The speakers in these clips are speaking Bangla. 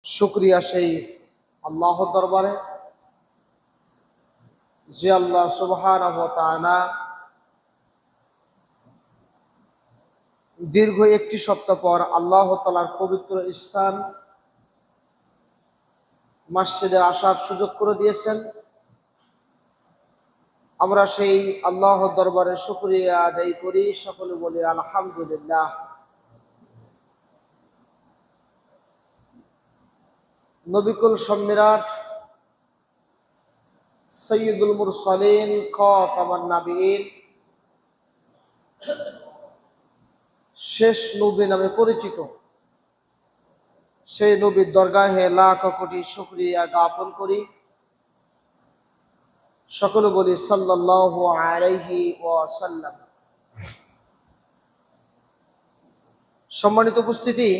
শুকরিয়া সেই আল্লাহর দরবারে যে আল্লাহ সুবহানাহু ওয়া তাআলা দীর্ঘ একটি সপ্তাহ পর আল্লাহ তাআলার পবিত্র স্থান মসজিদে আসার সুযোগ করে দিয়েছেন। আমরা সেই আল্লাহর দরবারে শুকরিয়া আদায় করি, সকলে বলি আলহামদুলিল্লাহ। নবিকুল সম্রাট সৈয়দুল মুরসালিন খাতামুন নবিয়্যিন শেষ নবী নামে পরিচিত সেই নবীর দরগাহে লাখ কোটি শুকরিয়া জ্ঞাপন করি, সকলে বলি সাল্লাল্লাহু আলাইহি ওয়াসাল্লাম। সম্মানিত উপস্থিতি,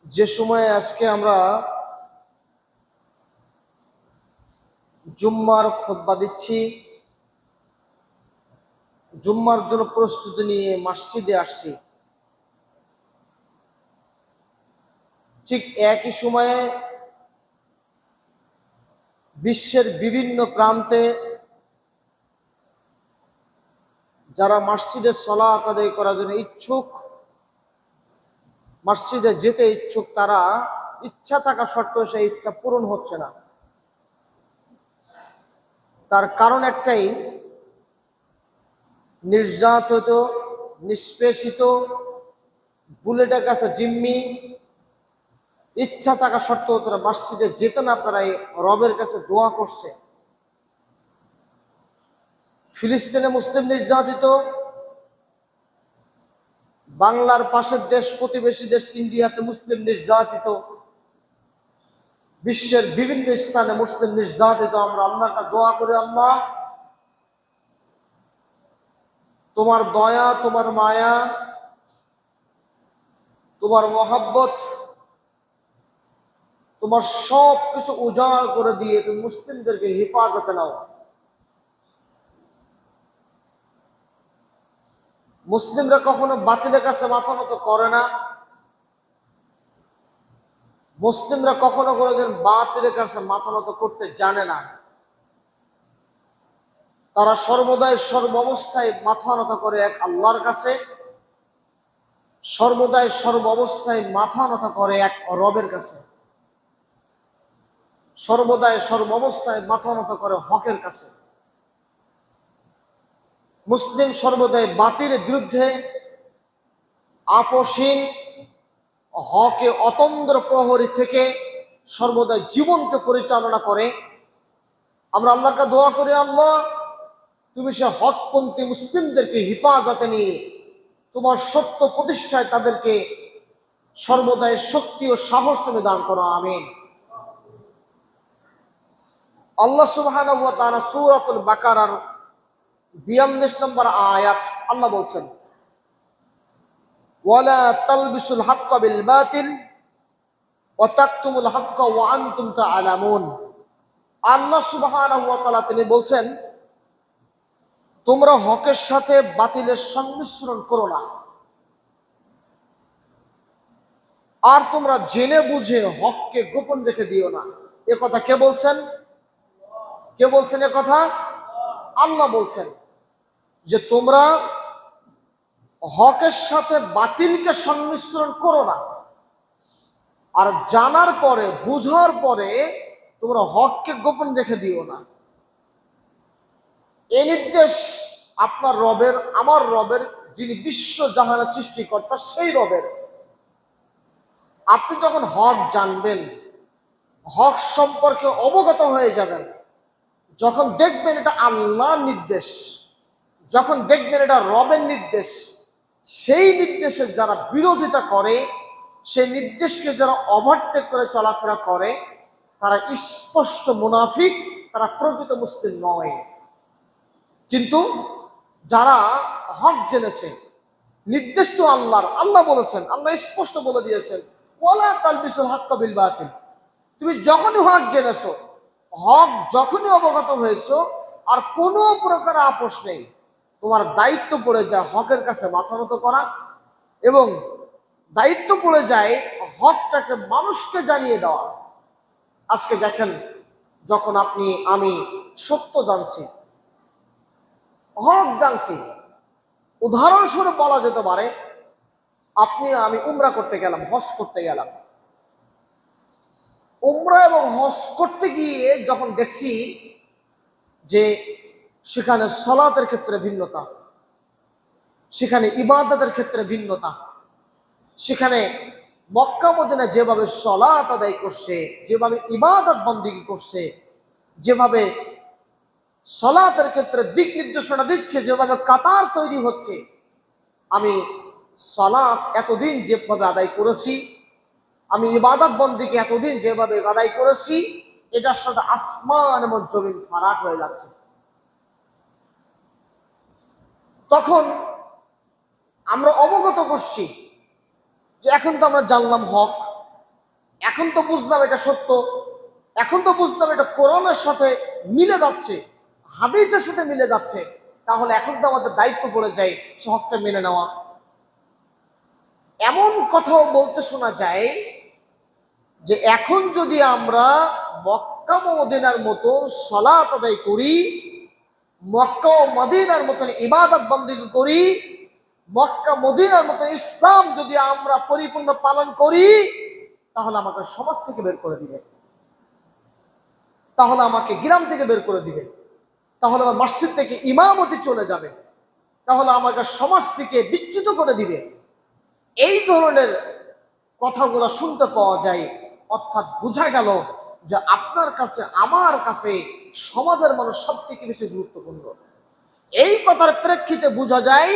যে সময়ে আজকে আমরা জুম্মার খুতবা দিচ্ছি, জুম্মার জন্য প্রস্তুতি নিয়ে মসজিদে আসছি, ঠিক একই সময়ে বিশ্বের বিভিন্ন প্রান্তে যারা মসজিদে সালাত আদায় করার জন্য ইচ্ছুক, মসজিদে যেতে ইচ্ছুক, তারা ইচ্ছা থাকা সত্ত্বেও সেই ইচ্ছা পূরণ হচ্ছে না। তার কারণ একটাই, নির্যাতিত, নিষ্পেষিত, বুলেটের কাছে জিম্মি, ইচ্ছা থাকা সত্ত্বেও তারা মসজিদে যেতে না পারাই রবের কাছে দোয়া করছে। ফিলিস্তিনে মুসলিম নির্যাতিত, বাংলার পাশের দেশ, প্রতিবেশী দেশ ইন্ডিয়াতে মুসলিম নির্যাতিত, বিশ্বের বিভিন্ন স্থানে মুসলিম নির্যাতিত। আমরা আল্লাহর কাছে দোয়া করি, আল্লাহ তোমার দয়া, তোমার মায়া, তোমার মহাব্বত, তোমার সব কিছু উজাড় করে দিয়ে তুমি মুসলিমদেরকে হেফাজতে নাও। মুসলিমরা কখনো বাতিলের কাছে মাথা নত করে না, মুসলিমরা কখনো কোনোদিন বাতিলের কাছে মাথা নত করতে জানে না। তারা সর্বদাই সর্বাবস্থায় মাথা নত করে এক আল্লাহর কাছে, সর্বদাই সর্বাবস্থায় মাথা নত করে এক রবের কাছে, সর্বদাই সর্বাবস্থায় মাথা নত করে হকের কাছে। মুসলিম সর্বদাই বাতিলের বিরুদ্ধে আপোষহীন, হকে অতন্দ্র প্রহরী থেকে সর্বদাই জীবনকে পরিচালনা করে। আমরা আল্লাহর কাছে দোয়া করি, আল্লাহ তুমি সে হকপন্থী মুসলিমদেরকে হেফাজতে নিয়ে তোমার সত্য প্রতিষ্ঠায় তাদেরকে সর্বদাই শক্তি ও সাহস তুমি দান করো, আমিন। আল্লাহ সুবহানাহু ওয়া তাআলা সূরাতুল বাকারার 42 নম্বর আয়াত আল্লাহ বলছেন, ওয়ালা তালবিসুল হাক্কা বিল বাতিল ওয়া তাকতুমুল হাক্কা ওয়া আনতুম তা'লামুন। আল্লাহ সুবহানাহু ওয়া তাআলা তিনি বলছেন, তোমরা হকের সাথে বাতিলের সংমিশ্রণ করো না, আর তোমরা জেনে বুঝে হককে গোপন রেখে দিও না। এ কথা কে বলছেন? কে বলছেন এ কথা? আল্লাহ বলছেন যে তোমরা হকের সাথে বাতিলকে সংমিশ্রণ করো না, আর জানার পরে, বুঝার পরে তোমরা হককে গোপন রেখে দিও না। এই নির্দেশ আপনার রবের, আমার রবের, যিনি বিশ্ব জাহানের সৃষ্টিকর্তা, সেই রবের। আপনি যখন হক জানবেন, হক সম্পর্কে অবগত হয়ে যাবেন, যখন দেখবেন এটা আল্লাহর নির্দেশ, যখন দেখবেন এটা রবের নির্দেশ, সেই নির্দেশের যারা বিরোধিতা করে, সেই নির্দেশকে যারা ওভারটেক করে চলাফেরা করে, তারা স্পষ্ট মুনাফিক, তারা প্রকৃত মুসলিম নয়। কিন্তু যারা হক জেনেছে, নির্দেশ তো আল্লাহর, আল্লাহ বলেছেন, আল্লাহ স্পষ্ট বলে দিয়েছেন, ওয়ালা তালবিসুল হাক্কা বিল বাতিল। তুমি যখনই হক জেনেছো, হক যখনই অবগত হয়েছো, আর কোনো প্রকার আপোষ নেই, তোমার দায়িত্ব পড়ে যায় হকের কাছে মাথা নত করা এবং দায়িত্ব পড়ে যায় হকটাকে মানুষকে জানিয়ে দেওয়া। আজকে দেখেন, যখন আপনি আমি সত্য জানছি, হক জানছি, উদাহরণস্বরূপ বলা যেতে পারে আপনি আমি উমরা করতে গেলাম, হজ করতে গেলাম। উমরা এবং হজ করতে গিয়ে যখন দেখছি যে সেখানে সলাতের ক্ষেত্রে ভিন্নতা, সেখানে ইবাদতের ক্ষেত্রে ভিন্নতা, সেখানে মক্কা মদিনা যেভাবে সলাত আদায় করছে, যেভাবে ইবাদত বন্দেগী করছে, যেভাবে সলাতের ক্ষেত্রে দিক নির্দেশনা দিচ্ছে, যেভাবে কাতার তৈরি হচ্ছে, আমি সলাত এতদিন যেভাবে আদায় করেছি, আমি ইবাদত বন্দেগী এতদিন যেভাবে আদায় করেছি, এটার সাথে আসমান এবং জমিন ফারাক হয়ে যাচ্ছে। তখন আমরা অবগত করছি যে এখন তো আমরা জানলাম হক, এখন তো বুঝলাম এটা সত্য, এখন তো বুঝলাম এটা কোরআনের সাথে মিলে যাচ্ছে, হাদিসের সাথে মিলে যাচ্ছে, তাহলে এখন তো আমাদের দায়িত্ব পড়ে যায় সে হকটা মেনে নেওয়া। এমন কথাও বলতে শোনা যায় যে এখন যদি আমরা মক্কা ও মদিনার মতো সালাত আদায় করি, মক্কা ও মদিনার মতন ইবাদত বন্দেগী করি, মক্কা মদিনার মতো ইসলাম যদি আমরা পরিপূর্ণ পালন করি, তাহলে আমাকে সমাজ থেকে বের করে দিবে, তাহলে আমাকে গ্রাম থেকে বের করে দিবে, তাহলে আমার মসজিদ থেকে ইমামতি চলে যাবে, তাহলে আমাকে সমাজ থেকে বিচ্যুত করে দিবে। এই ধরনের কথাগুলো শুনতে পাওয়া যায়। অর্থাৎ বোঝা গেল যে আপনার কাছে আমার কাছে সমাজের মানুষ সব থেকে বেশি গুরুত্বপূর্ণ। এই কথার প্রেক্ষিতে বোঝা যায়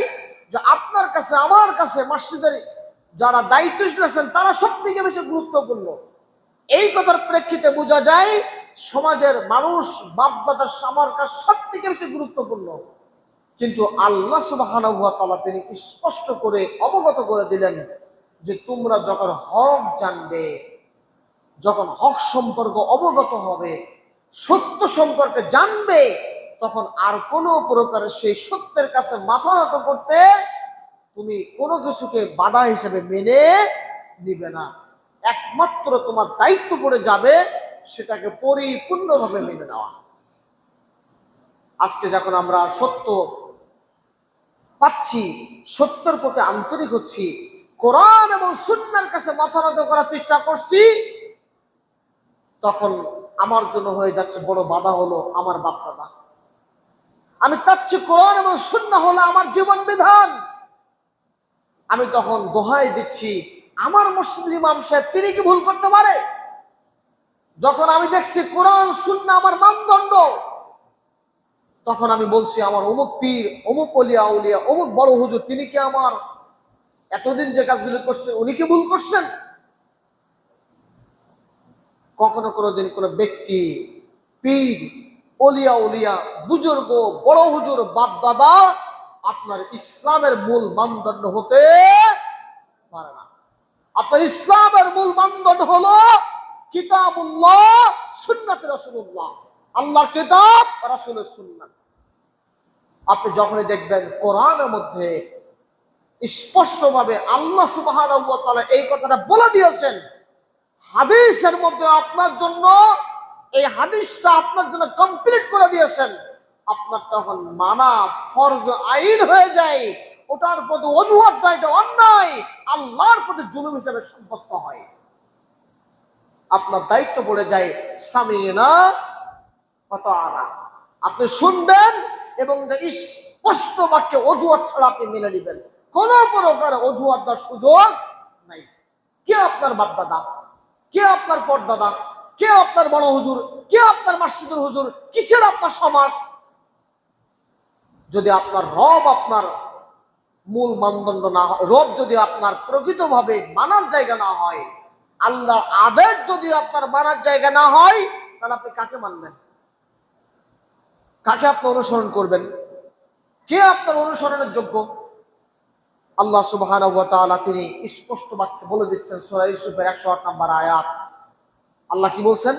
যে আপনার কাছে আমার কাছে মসজিদের যারা দায়িত্বশীল আছেন তারা সব থেকে বেশি গুরুত্বপূর্ণ। এই কথার প্রেক্ষিতে বোঝা যায় সমাজের মানুষ বাপদাদার আমার কাছে সব থেকে বেশি গুরুত্বপূর্ণ। কিন্তু আল্লাহ সুবহানাহু ওয়া তাআলা তিনি স্পষ্ট করে অবগত করে দিলেন যে তোমরা যখন হক জানবে, যখন হক সম্পর্ক অবগত হবে, সত্য সম্পর্কে জানবে, তখন আর কোনো প্রকারের সেই সত্যের কাছে মাথা নত করতে তুমি কোনো কিছুকে বাধা হিসেবে মেনে নিবে না। একমাত্র তোমার দায়িত্ব পড়ে যাবে সেটাকে পরিপূর্ণভাবে মেনে নেওয়া। আজকে যখন আমরা সত্য পাচ্ছি, সত্যের প্রতি আন্তরিক হচ্ছি, কোরআন এবং সুন্নাহর কাছে মাথা নত করার চেষ্টা করছি, তখন আমার জন্য হয়ে যাচ্ছে বড় বাধা হলো আমার বাপ দাদা। আমি চাচ্ছি কোরআন এবং সুন্নাহ হলো আমার জীবন বিধান। আমি তখন দোহাই দিচ্ছি আমার মসজিদের ইমাম সাহেব তিনি কি ভুল করতে পারে? যখন আমি দেখছি কোরআন সুন্নাহ আমার মানদণ্ড, তখন আমি বলছি আমার অমুক পীর, অমুক ওলিয়া উলিয়া, অমুক বড় হুজুর তিনি কি আমার এতদিন যে কাজগুলো করছেন উনি কি ভুল করছেন? কখনো কোনোদিন কোনো ব্যক্তি, পীর, ওলিয়া উলিয়া, বুজুর্গ, বড় হুজুর, বাপ দাদা আপনার ইসলামের মূল মানদণ্ড হতে পারে না। আপনার ইসলামের মূল মানদণ্ড হলো কিতাবুল্লাহ, সুন্নাতে রাসূলুল্লাহ, আল্লাহর কিতাব, রাসূলের সুন্নাত। আপনি যখনই দেখবেন কোরআনের মধ্যে স্পষ্টভাবে আল্লাহ সুবহানাহু ওয়া তাআলা এই কথাটা বলে দিয়েছেন, হাদিসের মধ্যে আপনার জন্য এই হাদিসটা আপনার জন্য কমপ্লিট করে দিয়েছেন, আপনার তখন মানা ফরজ আইন হয়ে যায়। ওটার প্রতি অজুহাত নয়, এটা অন্যায়, আল্লাহর প্রতি জুলুম হিসেবে সাব্যস্ত হয়। আপনার দায়িত্ব পড়ে যায় সামিনা ওয়া তাআনা, আপনি শুনবেন এবং স্পষ্ট বাক্যে অজুহাত ছাড়া আপনি মেনে নেবেন, কোন প্রকার অজুহাত বা সুযোগ নাই। কে আপনার বাপ দাদা, কে আপনার পরদাদা, কে আপনার বড় হুজুর, কে আপনার মসজিদের হুজুর, কিসের আপনার সমাজ? যদি আপনার রব আপনার মূল মানদণ্ড না হয়, রব যদি আপনার প্রকৃতভাবে মানার জায়গা না হয়, আল্লাহর আদেশ যদি আপনার মানার জায়গা না হয়, তাহলে আপনি কাকে মানবেন? কাকে আপনি অনুসরণ করবেন? কে আপনার অনুসরণের যোগ্য? আল্লাহ সুবহানাহু ওয়া তাআলা তিনি স্পষ্ট বাক্যে বলে দিচ্ছেন সূরা ইউসুফের 108 নম্বর আয়াত। আল্লাহ কি বলছেন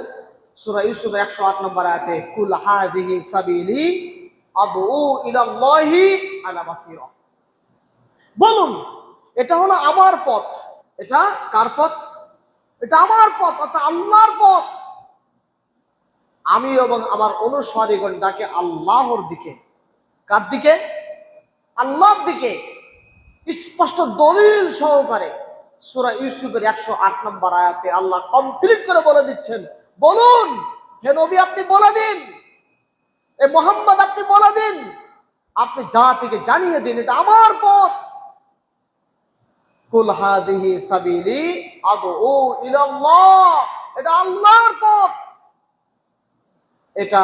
সূরা ইউসুফের 108 নম্বর আয়াতে? কুল হাযিহি সাবিলি আদউ ইলাল্লাহি আলা বাসীরা, বলুন এটা হলো আমার পথ, এটা কার পথ? এটা আমার পথ, অর্থাৎ আল্লাহর পথ। আমি এবং আমার অনুসারীগণ ডাকে আল্লাহর দিকে। কার দিকে? আল্লাহর দিকে। স্পষ্ট দলিল সহকারে সূরা ইউসুফের 108 নম্বর আয়াতে আল্লাহ কমপ্লিট করে বলে দিচ্ছেন, বলুন হে নবী, আপনি বলে দিন, এ মুহাম্মদ আপনি বলে দিন, আপনি জাতিকে জানিয়ে দিন এটা আমার পথ। কুল হাদিহি সাবিলি আদউ ইলাল্লাহ, এটা আল্লাহর পথ। এটা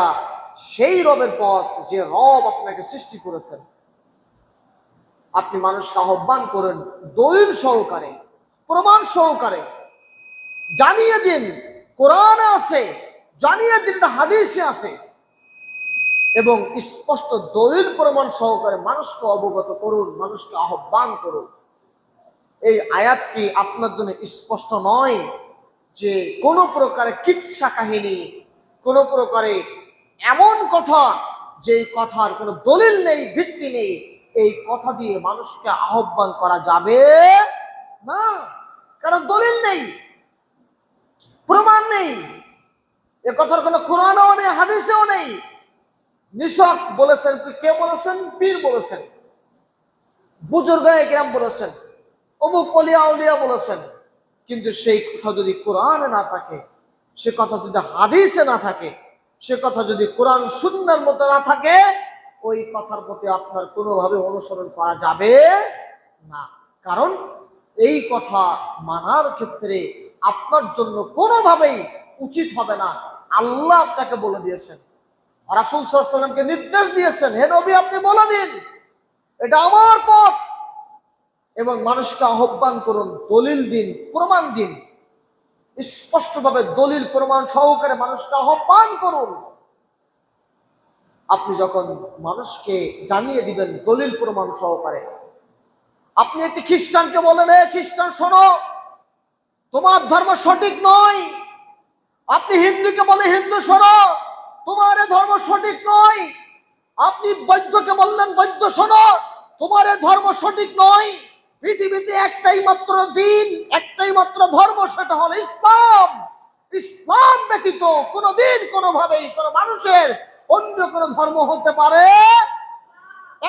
সেই রবের পথ যে রব আপনাকে সৃষ্টি করেছেন। আপনি মানুষকে আহ্বান করেন দলিল সহকারে, প্রমাণ সহকারে, জানিয়ে দিন কোরআনে আছে, জানিয়ে দিন এটা হাদিসে আছে, এবং স্পষ্ট দলিল প্রমাণ সহকারে মানুষকে অবগত করুন, মানুষকে আহ্বান করুন। এই আয়াত কি আপনার জন্য স্পষ্ট নয় যে কোনো প্রকারে কিচ্ছা কাহিনী, কোনো প্রকারে এমন কথা যে কথার কোনো দলিল নেই, ভিত্তি নেই, এই কথা দিয়ে মানুষকে আহ্বান করা যাবে না? কারণ দলিল নেই, প্রমাণ নেই, এ কথার কোনো কোরআনেও নেই, হাদিসেও নেই। নিছক বলেছেন, কে বলেছেন? পীর বলেছেন, বুজুর্গায়ে কিরাম বলেছেন, অমুক ওলিয়া উলিয়া বলেছেন। কিন্তু সেই কথা যদি কোরআনে না থাকে, সে কথা যদি হাদিসে না থাকে, সে কথা যদি কোরআন সুন্নাহর মতো না থাকে, ওই কথার প্রতি আপনার কোনোভাবে অনুসরণ করা যাবে না। কারণ এই কথা মানার ক্ষেত্রে আপনার জন্য কোনোভাবেই উচিত হবে না। আল্লাহ আপনাকে বলে দিয়েছেন, রাসূল সাল্লাল্লাহু আলাইহি ওয়াসাল্লামকে নির্দেশ দিয়েছেন, হে নবী আপনি বলে দিন এটা আমার পথ, এবং মানুষকে আহ্বান করুন, দলিল দিন, প্রমাণ দিন, স্পষ্টভাবে দলিল প্রমাণ সহকারে মানুষকে আহ্বান করুন। আপনি যখন মানুষকে জানিয়ে দিবেন দলিল প্রমাণ সহকারে, আপনি একটি খ্রিস্টানকে বলেন, হে খ্রিস্টান শোনো, তোমার ধর্ম সঠিক নয়। আপনি হিন্দুকে বলে, হিন্দু শোনো, তোমার এ ধর্ম সঠিক নয়। আপনি বৌদ্ধকে বললেন, বৌদ্ধ শোনো, তোমার এ ধর্ম সঠিক নয়। পৃথিবীতে একটাই মাত্র দিন, একটাই মাত্র ধর্ম, সেটা হলো ইসলাম। ইসলাম ব্যতীত কোনোদিন কোনোভাবেই কোনো মানুষের অন্য কোনো ধর্ম হতে পারে,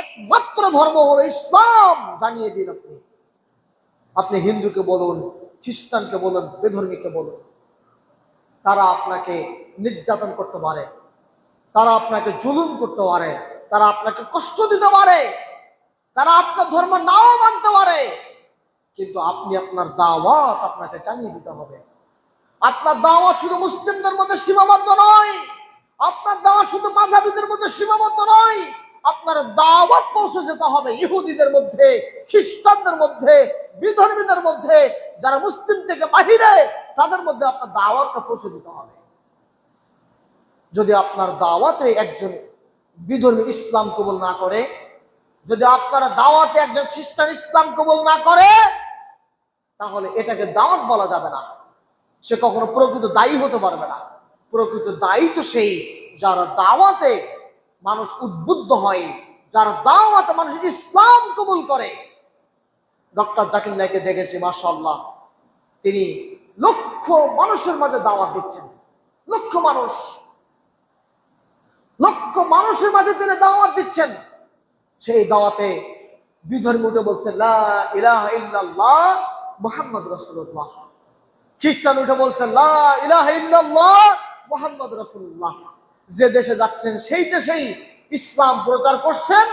একমাত্র ধর্ম হলো ইসলাম, জানিয়ে দিন আপনি। আপনি হিন্দুকে বলুন, খ্রিস্টানকে বলুন, বেধর্মীকে বলুন, তারা আপনাকে নির্যাতন করতে পারে, তারা আপনাকে জুলুম করতে পারে, তারা আপনাকে কষ্ট দিতে পারে, তারা আপনার ধর্ম নাও মানতে পারে, কিন্তু আপনি আপনার দাওয়াত আপনাকে জানিয়ে দিতে হবে। আপনার দাওয়াত শুধু মুসলিমদের মধ্যে সীমাবদ্ধ নয়, আপনার দাওয়াত শুধু মাযহাবিদের মধ্যে সীমাবদ্ধ নয়, আপনার দাওয়াত পৌঁছে যেতে হবে ইহুদিদের মধ্যে, খ্রিস্টানদের মধ্যে, বিধর্মীদের মধ্যে, যারা মুসলিম থেকে বাহিরে, তাদের মধ্যে আপনার দাওয়াতটা পৌঁছে দিতে হবে। যদি আপনার দাওয়াতে একজন বিধর্মী ইসলাম কবুল না করে, যদি আপনার দাওয়াতে একজন খ্রিস্টান ইসলাম কবুল না করে, তাহলে এটাকে দাওয়াত বলা যাবে না। সে কখনো প্রকৃত দায়ী হতে পারবে না। প্রকৃত দায়ী তো সেই যারা দাওয়াতে মানুষ উদ্বুদ্ধ হয়, যারা দাওয়াতে মানুষ ইসলাম কবুল করে। ডক্টর জাকির নায়েককে দেখেছি, মাশাআল্লাহ, তিনি লক্ষ মানুষের মাঝে দাওয়াত দিচ্ছেন, লক্ষ মানুষের মাঝে তিনি দাওয়াত দিচ্ছেন। সেই দাওয়াতে বিধর্মী উঠে বলছে লা ইলাহা ইল্লাল্লাহ মুহাম্মদ রাসূলুল্লাহ, খ্রিস্টান উঠে বলছে লা ইলাহা ইল্লাল্লাহ মুহাম্মদ রাসূলুল্লাহ। যে দেশে যাচ্ছেন সেই দেশেই ইসলাম প্রচার করছেন,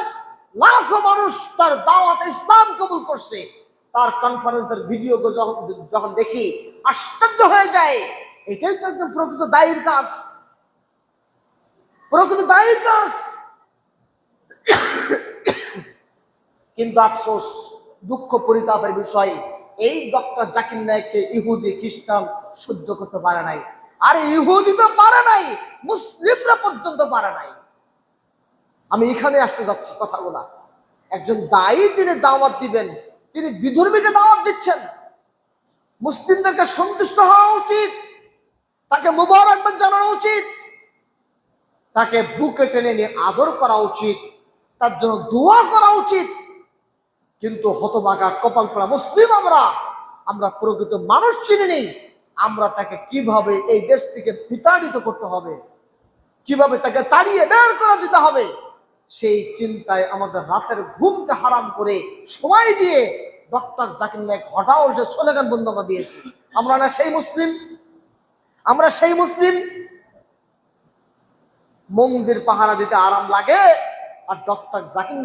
লাখো মানুষ তার দাওয়াতে ইসলাম কবুল করছে। তার কনফারেন্সের ভিডিও যখন দেখি আশ্চর্য হয়ে যায়। এটাই তো একদম প্রকৃত দায়ীর কাজ, প্রকৃত দায়ীর কাজ। কিন্তু আফসোস, দুঃখ পরিতাপের বিষয়, এই ডক্টর জাকির নায়েককে ইহুদি খ্রিস্টান সহ্য করতে পারে নাই। আর ইহুদি তো পারে নাই, মুসলিমরা পর্যন্ত পারে নাই। আমি এখানে আসতে যাচ্ছি কথাগুলা। একজন দায়ী, তিনি দাওয়াত দিবেন, তিনি বিধর্মীকে দাওয়াত দিচ্ছেন। মুসলিমদেরকে সন্তুষ্ট হওয়া উচিত, তাকে মুবারকবাদ জানানো উচিত, তাকে বুকে টেনে নিয়ে আদর করা উচিত, তার জন্য দোয়া করা উচিত। কিন্তু হতভাগা কপাল পোড়া মুসলিম আমরা প্রকৃত মানুষ চিনি নেই, আমরা তাকে কিভাবে এই দেশ থেকে বিতাড়িত করতে হবে, কিভাবে তাকে তাড়িয়ে বের করে দিতে হবে, সেই চিন্তায় আমাদের রাতের ঘুমকে হারাম করে সময় দিয়ে ডক্টর জাকির নায়েক হঠাৎ যে স্লোগান বন্ধ করে দিয়েছে। আমরা না সেই মুসলিম? আমরা সেই মুসলিম? মন্দির পাহারা দিতে আরাম লাগে, আর ডক্টর জাকির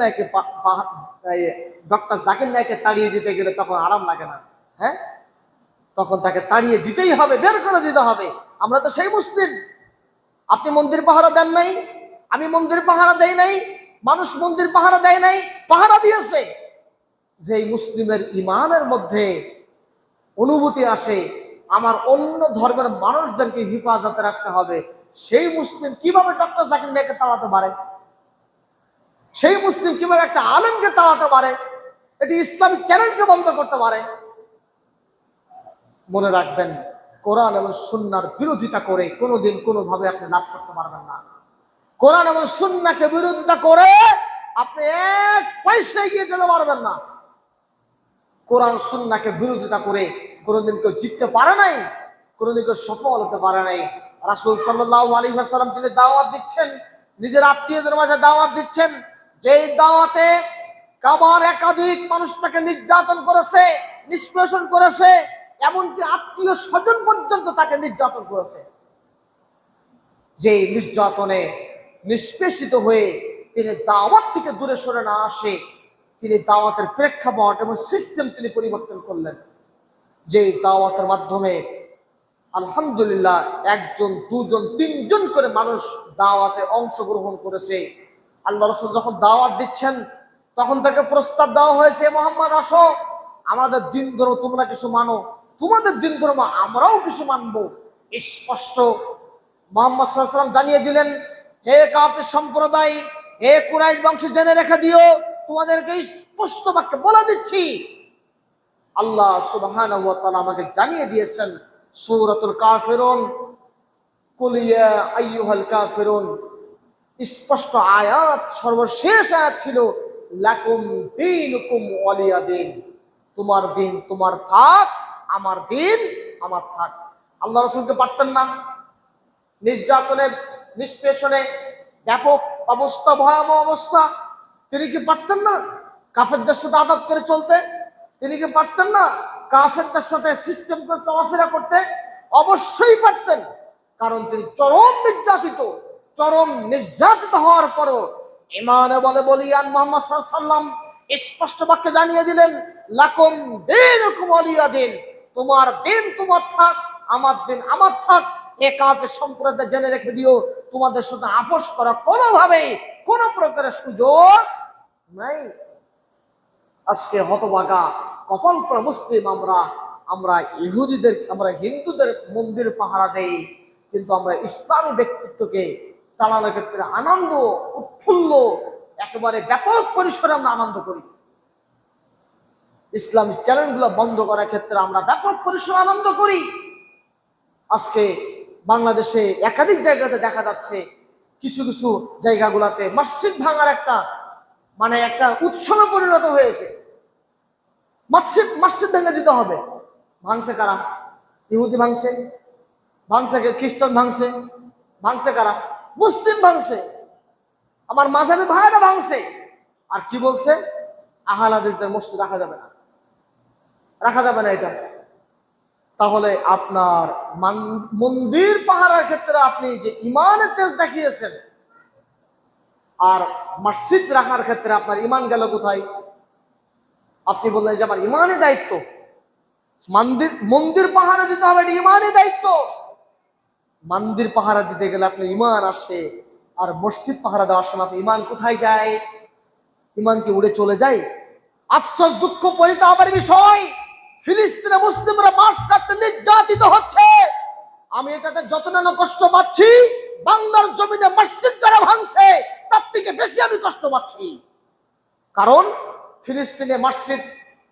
নায়েককে তাড়িয়ে দিতে গেলে তখন আরাম লাগে না? হ্যাঁ, তখন তাকে তাড়িয়ে দিতেই হবে, বের করে দিতে হবে। আমরা তো সেই মুসলিম। আপনি মন্দির পাহারা দেন নাই, আমি মন্দির পাহারা দেই নাই, মানুষ মন্দির পাহারা দেয় নাই, পাহারা দিয়েছে। যে মুসলিমের ইমানের মধ্যে অনুভূতি আসে আমার অন্য ধর্মের মানুষদেরকে হিফাজতে রাখতে হবে, সেই মুসলিম কিভাবে ডক্টর জাকির নায়েককে তাড়াতে পারে? সেই মুসলিম কিভাবে একটা আলেমকে তাড়াতে পারে? এটি ইসলামিক চ্যানেলকে বন্ধ করতে পারে? মনে রাখবেন, কোরআন এবং সুন্নাহর বিরোধিতা করে কোনোদিন কোনোভাবে আপনি লাভ করতে পারবেন না। কোরআন এবং সুন্নাহকে বিরোধিতা করে আপনি এক পয়সা এগিয়ে যেতে পারবেন না। কোরআন সুন্নাহকে বিরোধিতা করে কোনোদিন কেউ জিততে পারে নাই, কোনোদিন কেউ সফল হতে পারে নাই। রাসূল সাল্লাল্লাহু আলাইহি ওয়াসাল্লাম তিনি দাওয়াত দিচ্ছেন, নিজের আত্মীয়দের মাঝে দাওয়াত দিচ্ছেন, যেই দাওয়াতে কাবার একাধিক মানুষ তাকে নির্যাতন করেছে, নিষ্পেষণ করেছে, এমনকি আত্মীয় স্বজন পর্যন্ত তাকে নির্যাতন করেছে। যে নির্যাতনে নিষ্পেষিত হয়ে তিনি দাওয়াত থেকে দূরে সরে না আসে, তিনি দাওয়াতের প্রেক্ষাপট এবং সিস্টেম তিনি পরিবর্তন করলেন। যে দাওয়াতের মাধ্যমে আলহামদুলিল্লাহ একজন, দুজন, তিনজন করে মানুষ দাওয়াতে অংশগ্রহণ করেছে। আল্লাহ রাসূল যখন দাওয়াত দিচ্ছেন তখন তাকে প্রস্তাব দেওয়া হয়েছে, মুহাম্মদ আসো, আমাদের দিন ধর্ম তোমরা কিছু মানো, তোমাদের দিন ধর্ম আমরাও কিছু মানবো। স্পষ্ট মুহাম্মদ সাল্লাল্লাহু আলাইহি ওয়াসাল্লাম জানিয়ে দিলেন, হে কাফির সম্প্রদায়, হে কুরাইশ বংশ, জেনে রেখে দিও, তোমাদেরকে স্পষ্ট বাক্যে বলে দিচ্ছি, আল্লাহ সুবহানাহু ওয়া তাআলা আমাকে জানিয়ে দিয়েছেন সূরাতুল কাফিরুন, কুল ইয়া আইয়ুহাল কাফিরুন, স্পষ্ট আয়াত, সর্বশেষ আয়াত ছিল লাকুম দীনুকুম ওয়ালিয়া দীন, তোমার দিন তোমার থাক, আমার দিন আমার থাক। আল্লাহ রাসূলকে পারতেন না নির্যাতনে, নিষ্পেষণে, ব্যাপক অবস্থা, ভয়াবহ অবস্থা, তিনি কি পারতেন না কাফেরদের সাথে আদব করে চলতে? তিনি কি পারতেন না কাফেরদের সাথে সিস্টেম করে চলাফেরা করতে? অবশ্যই পারতেন, কারণ তিনি চরম নির্যাতিত হওয়ার পরও ইমানে বলে বলিয়ান মুহাম্মদ সাল্লাল্লাহু আলাইহি ওয়াসাল্লাম স্পষ্ট বাক্যে জানিয়ে দিলেন, লাকুম দীনুকুম ওয়ালিয়া দীন, তোমার দিন তোমার থাক, আমার দিন আমার থাক। এ কাফের সম্প্রদায় জেনে রেখে দিও, তোমাদের সাথে আপোষ করা কোনোভাবেই কোনো প্রকারের সুযোগ নাই। আজকে হতভাগা কপাল পরা মুসলিম আমরা হিন্দুদের মন্দির পাহারা দেই, কিন্তু আমরা ইসলামী ব্যক্তিত্বকে চালানোর ক্ষেত্রে আনন্দ, উৎফুল্ল, একেবারে ব্যাপক পরিসরে আমরা আনন্দ করি। ইসলামী চ্যানেলগুলো বন্ধ করার ক্ষেত্রে আমরা ব্যাপক পরিসরে আনন্দ করি। আজকে বাংলাদেশে একাধিক জায়গাতে দেখা যাচ্ছে, কিছু কিছু জায়গাগুলোতে মসজিদ ভাঙার একটা উৎসবে পরিণত হয়েছে। মসজিদ ভেঙে দিতে হবে। ভাঙছে কারা? ইহুদি ভাঙছে, খ্রিস্টান ভাঙছে কারা? মুসলিম ভাঙছে, আমার মাযহাবী ভাইরা ভাঙছে। আর কি বলছে? আহলে হাদিসদের মসজিদ রাখা যাবে না এটা। তাহলে আপনার মন্দির পাহারার ক্ষেত্রে আপনি যে ইমানের তেজ দেখিয়েছেন, আর মসজিদ রাখার ক্ষেত্রে আপনার ইমান গেল কোথায়? আপনি বললেন যে আমার ইমানের দায়িত্ব, মন্দির পাহারা দিতে হবে, এটা ইমানের দায়িত্ব। মন্দির পাহারা দিতে গেলে আপনার ইমান আসে, আর মসজিদ পাহারা দেওয়ার সময় আপনার ইমান কোথায় যায়? ইমান কি উড়ে চলে যায়? আফসোস, দুঃখ, পরিতাপের বিষয়, ফিলিস্তিনে মুসলিমরা মার্চ কাটতে নির্যাতিত হচ্ছে। আমি এটাতে যত না কষ্ট পাচ্ছি, বাংলার জমিনে মসজিদ যারা ভাঙছে তার থেকে বেশি আমি কষ্ট পাচ্ছি। কারণ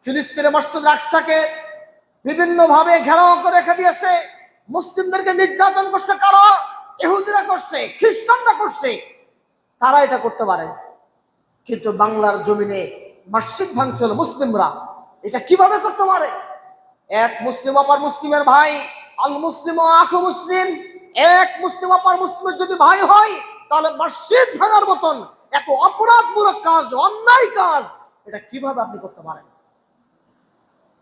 ফিলিস্তিনে মসজিদ আকসাকে বিভিন্ন ভাবে ঘেরাও করে রেখে দিয়েছে। মুসলিমদেরকে নির্যাতন করছে কারা? ইহুদিরা করছে, খ্রিস্টানরা করছে। তারা এটা করতে পারে, কিন্তু বাংলার জমিনে মসজিদ ভাঙছে হলো মুসলিমরা। এটা কিভাবে করতে পারে? এক মুসলিম অপর মুসলিমের ভাই, আল মুসলিম ও আখু মুসলিম, এক মুসলিম অপর মুসলিমের যদি ভাই হয়, তাহলে মসজিদ ভাঙার মতন এত অপরাধমূলক কাজ, অন্যায় কাজ, এটা কিভাবে আপনি করতে পারেন?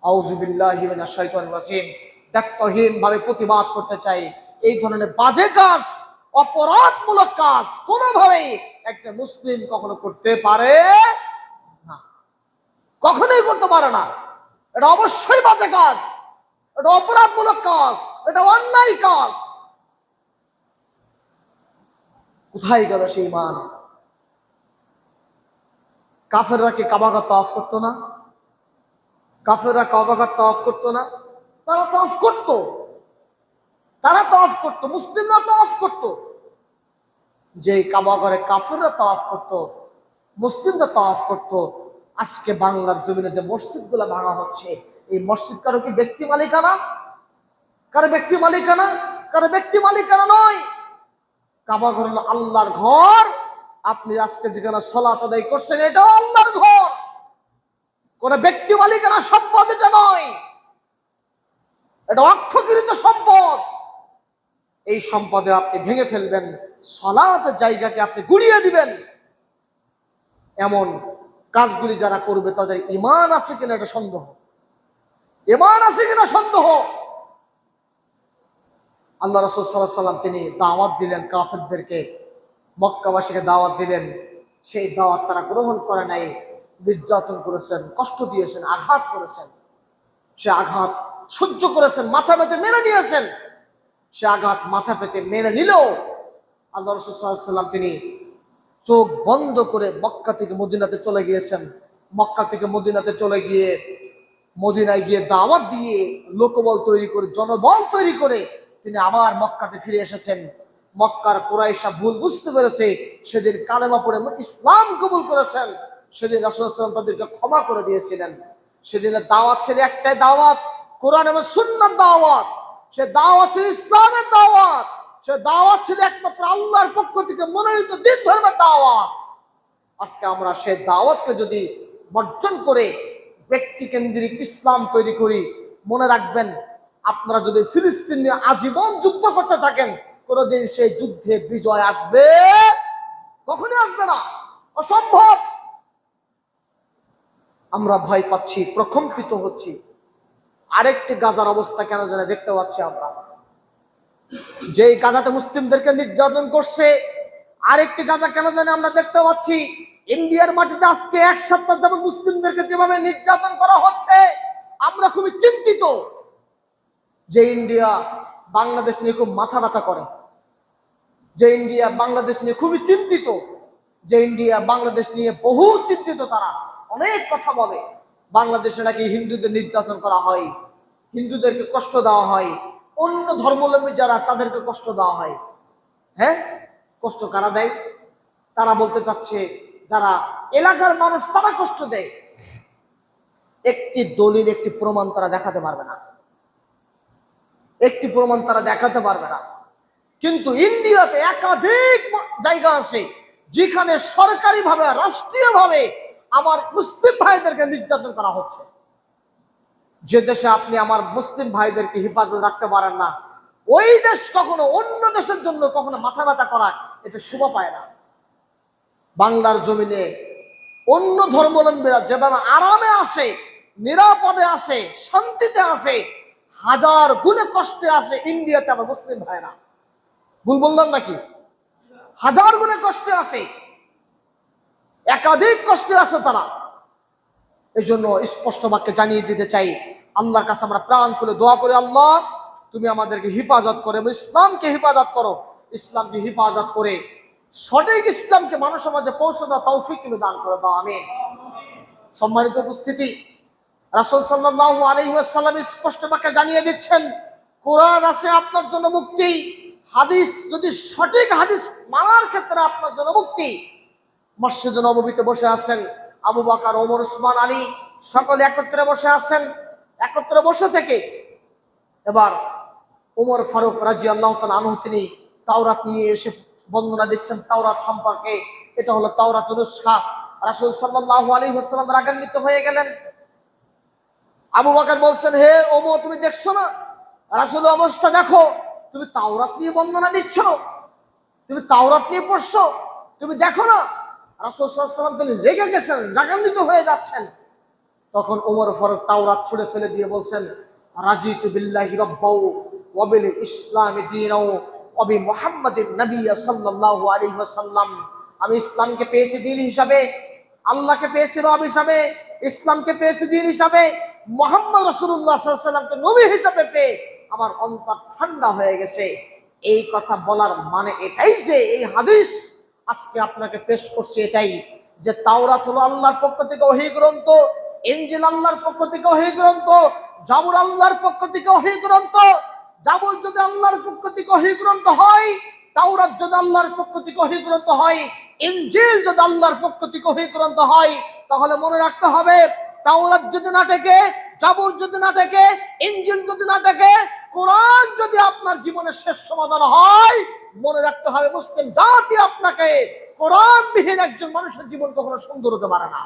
আউযু বিল্লাহি মিনাশ শাইতানির রাজিম। দায়িত্বহীন ভাবে প্রতিবাদ করতে চাই, এই ধরনের বাজে কাজ, অপরাধমূলক কাজ কোনোভাবেই একটা মুসলিম কখনো করতে পারে না, কখনোই করতে পারে না। এটা অবশ্যই বাজে কাজ, এটা অপরাধমূলক কাজ, এটা অন্যায় কাজ। কোথায় গেল সেই ঈমান? কাফেররা কি কাবাগর তাওয়াফ করতো না? কাফেররা কাবাগর তাওয়াফ করতো না? তারা তাওয়াফ করতো, তারা তাওয়াফ করতো, মুসলিমরা তাওয়াফ করতো। যে কাবাগরে কাফেররা তাওয়াফ করতো, মুসলিমরা তাওয়াফ করতো। আজকে বাংলার জমিনে যে মসজিদগুলো ভাঙা হচ্ছে, এই মসজিদ কারো কি ব্যক্তি মালিকানা? কারো ব্যক্তি মালিকানা? কারো ব্যক্তি মালিকানা নয়। কাবাঘর হলো আল্লাহর ঘর। আপনি আজকে যেখানে সালাত আদায় করছেন, এটাও আল্লাহর ঘর, কোন ব্যক্তি মালিকানা সম্পদ এটা নয়, এটা অক্ষকৃত সম্পদ। এই সম্পদে আপনি ভেঙে ফেলবেন, সালাতের জায়গাকে আপনি গুড়িয়ে দিবেন, এমন কাজগুলি যারা করবে তাদের ঈমান আছে কিনা এটা সন্দেহ, ঈমান আছে কিনা সন্দেহ। আল্লাহ রাসূল সাল্লাল্লাহু আলাইহি ওয়াসাল্লাম তিনি দাওয়াত দিলেন কাফেরদেরকে, মক্কাবাসীকে দাওয়াত দিলেন, সেই দাওয়াত তারা গ্রহণ করে নাই, নির্যাতন করেছেন, কষ্ট দিয়েছেন, আঘাত করেছেন। সে আঘাত সহ্য করেছেন, মাথা পেতে মেনে নিয়েছেন। সে আঘাত মাথা পেতে মেনে নিলেও আল্লাহ রাসূল সাল্লাল্লাহু আলাইহি ওয়াসাল্লাম তিনি চোখ বন্ধ করে মক্কা থেকে মদিনাতে চলে গিয়েছেন। মক্কা থেকে মদিনাতে চলে গিয়ে মদিনায় গিয়ে দাওয়াত দিয়ে লোকবল তৈরি করে, জনবল তৈরি করে তিনি আবার মক্কাতে ফিরে এসেছেন। মক্কার কুরাইশা ভুল বুঝতে পেরেছে, সেদিন কালেমা পড়ে ইসলাম কবুল করেছেন। সেদিন রাসূলুল্লাহ সাল্লাল্লাহু আলাইহি ওয়াসাল্লাম তাদেরকে ক্ষমা করে দিয়েছিলেন। সেদিনের দাওয়াত ছিল একটাই দাওয়াত, কোরআন এবং সুন্নাহর দাওয়াত। সে দাওয়াত ছিল ইসলামের দাওয়াত, সে দাওয়াত ছিল একমাত্র আল্লাহর পক্ষ থেকে মনোনীত দ্বীন ধর্মের দাওয়াত। আজকে আমরা সেই দাওয়াতকে যদি বর্জন করে ব্যক্তি কেন্দ্রিক ইসলাম তৈরি করি, মনে রাখবেন আপনারা যদি ফিলিস্তিন নিয়ে আজীবন যুদ্ধ করতে থাকেন, কোনদিন সেই যুদ্ধে বিজয় আসবে? কখনই আসবে না, অসম্ভব। আমরা ভয় পাচ্ছি, প্রকম্পিত হচ্ছি। আরেকটি গাজার অবস্থা কেন জানে দেখতে পাচ্ছি আমরা, যে গাজাতে মুসলিমদেরকে নির্যাতন করছে, আরেকটি গাজা কেন জানে আমরা দেখতে পাচ্ছি ইন্ডিয়ার মাটিতে আজকে এক সপ্তাহ যাবত মুসলিমদেরকে যেভাবে নির্যাতন করা হচ্ছে, আমরা খুবই চিন্তিত। যে ইন্ডিয়া বাংলাদেশ নিয়ে খুব মাথা ব্যথা করে, যে ইন্ডিয়া বাংলাদেশ নিয়ে খুবই চিন্তিত, যে ইন্ডিয়া বাংলাদেশ নিয়ে বহু চিন্তিত, তারা অনেক কথা বলে। বাংলাদেশে নাকি হিন্দুদের নির্যাতন করা হয়, হিন্দুদেরকে কষ্ট দেওয়া হয়, অন্য ধর্মাবলম্বী যারা তাদেরকে কষ্ট দেওয়া হয়। হ্যাঁ, কষ্ট কারা দেয়? তারা বলতে চাচ্ছে যারা এলাকার মানুষ তারা কষ্ট দেয়। একটি দলিল, একটি প্রমাণ তারা দেখাতে পারবে না, একটি প্রমাণ তারা দেখাতে পারবে না। কিন্তু ইন্ডিয়াতে একাধিক জায়গা আছে যেখানে সরকারিভাবে, রাষ্ট্রীয়ভাবে আমার মুসলিম ভাইদেরকে নির্যাতন করা হচ্ছে। যে দেশে আপনি আমার মুসলিম ভাইদেরকে হেফাজত রাখতে পারেন না, ওই দেশ কখনো অন্য দেশের জন্য কখনো মাথা ব্যথা করা এটা শোভা পায় না। বাংলার জমিনে অন্য ধর্মাবলম্বীরা যেভাবে আরামে আসে, নিরাপদে আসে, শান্তিতে আসে, হাজার গুণে কষ্টে আসে ইন্ডিয়াতে আমার মুসলিম ভাইরা। ভুল বললাম নাকি? হাজার গুণে কষ্টে আসে, একাধিক কষ্টে আসে তারা। এই জন্য স্পষ্ট বাক্যে জানিয়ে দিতে চাই, আল্লাহর কাছে আমরা প্রাণ খুলে দোয়া করি, আল্লাহ তুমি আমাদেরকে হেফাজত করো, ইসলামকে হেফাজত করো, ইসলামকে হেফাজত করে সঠিক ইসলামকে মানুষের মাঝে পৌঁছে দেওয়া তৌফিক তুমি দান করে দাও, আমিন। সম্মানিত উপস্থিতি, রাসূল সাল্লাল্লাহু আলাইহি ওয়াসাল্লাম স্পষ্ট বাক্যে জানিয়ে দিচ্ছেন, কোরআন আছে আপনার জন্য মুক্তি, হাদিস যদি সঠিক হাদিস মানার ক্ষেত্রে আপনার জন্য মুক্তি। মসজিদে নববীতে বসে আছেন আবু বকর, ওমর, উসমান, আলী সকলে একত্রে বসে আছেন। একত্রে বসে থেকে এবার ওমর ফারুক রাদিয়াল্লাহু তাআলা আনহু তিনি তাওরাত নিয়ে এসে বর্ণনা দিচ্ছেন তাওরাত সম্পর্কে। এটা হলো তাওরাতুল নুসখা। রাসূল সাল্লাল্লাহু আলাইহি ওয়াসাল্লাম রাগান্বিত হয়ে গেলেন। আবু বকর বলছেন, হে ওমর, তুমি দেখছো না রাসূলের অবস্থা দেখো, তুমি তাওরাত নিয়ে বর্ণনা দিচ্ছ, তুমি তাওরাত নিয়ে পড়ছো, তুমি দেখো না। রাসূল সাল্লাল্লাহু আলাইহি ওয়াসাল্লাম তিনি রেগে গেছেন, রাগান্বিত হয়ে যাচ্ছেন। তখন ওমর ফারুক তাওরাত ছুঁড়ে ফেলে দিয়ে বলছেন, রাজিতু বিল্লাহি রাব্বাও ওয়া বিল ইসলামি দীনাও ওয়া বি মুহাম্মাদিন নাবিয়্যা সাল্লাল্লাহু আলাইহি ওয়াসাল্লাম। আমি ইসলামকে পেয়েছি দ্বীন হিসাবে, আল্লাহকে পেয়েছি রব হিসাবে, ইসলামকে পেয়েছি দ্বীন হিসাবে, মুহাম্মদ রাসূলুল্লাহ সাল্লাল্লাহু আলাইহি ওয়াসাল্লামকে নবী হিসাবে পেয়ে আমার অন্তর ঠান্ডা হয়ে গেছে। এই কথা বলার মানে এটাই যে এই হাদিস আজকে আপনাকে পেশ করছে এটাই যে তাওরাত হলো আল্লাহর পক্ষ থেকে ওহী গ্রন্থ, ইনজিল আল্লাহর পক্ষ থেকে ওহী গ্রন্থ, জাবুর আল্লাহর পক্ষ থেকে ওহী গ্রন্থ। জাবুর যদি আল্লাহর পক্ষ থেকে ওহী গ্রন্থ হয়, তাওরাত যদি আল্লাহর পক্ষ থেকে ওহী গ্রন্থ হয়, ইনজিল যদি আল্লাহর পক্ষ থেকে ওহী গ্রন্থ হয়, তাহলে মনে রাখতে হবে তাওরাত যদি না টেকে, জাবুর যদি না টেকে, ইনজিল যদি না টেকে, কোরআন যদি আপনার জীবনের শেষ সমাধান হয়, মনে রাখতে হবে মুসলিম জাতি আপনাকে কোরআনবিহীন একজন মানুষের জীবন কখনো সুন্দর হতে পারে না।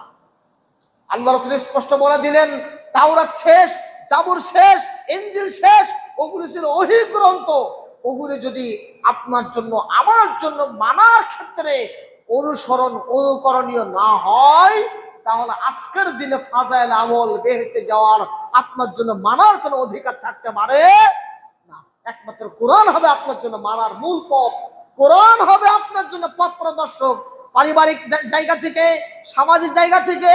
আল্লাহ রাসূল স্পষ্ট বলে দিলেন, তাওরাত শেষ, জাবুর শেষ, ইনজিল শেষ, ওগুলো ছিল ওহী গ্রন্থ। ওগুলো যদি আপনার জন্য আমার জন্য মানার ক্ষেত্রে অনুসরণ অনুকরণীয় না হয়, তাহলে আজকের দিনে ফাজাইল আমল বেহেশতে যাওয়ার আপনার জন্য মানার কোনো অধিকার থাকতে পারে না। একমাত্র কোরআন হবে আপনার জন্য মানার মূল পথ, কোরআন হবে আপনার জন্য পথ প্রদর্শক। পারিবারিক জায়গা থেকে, সামাজিক জায়গা থেকে,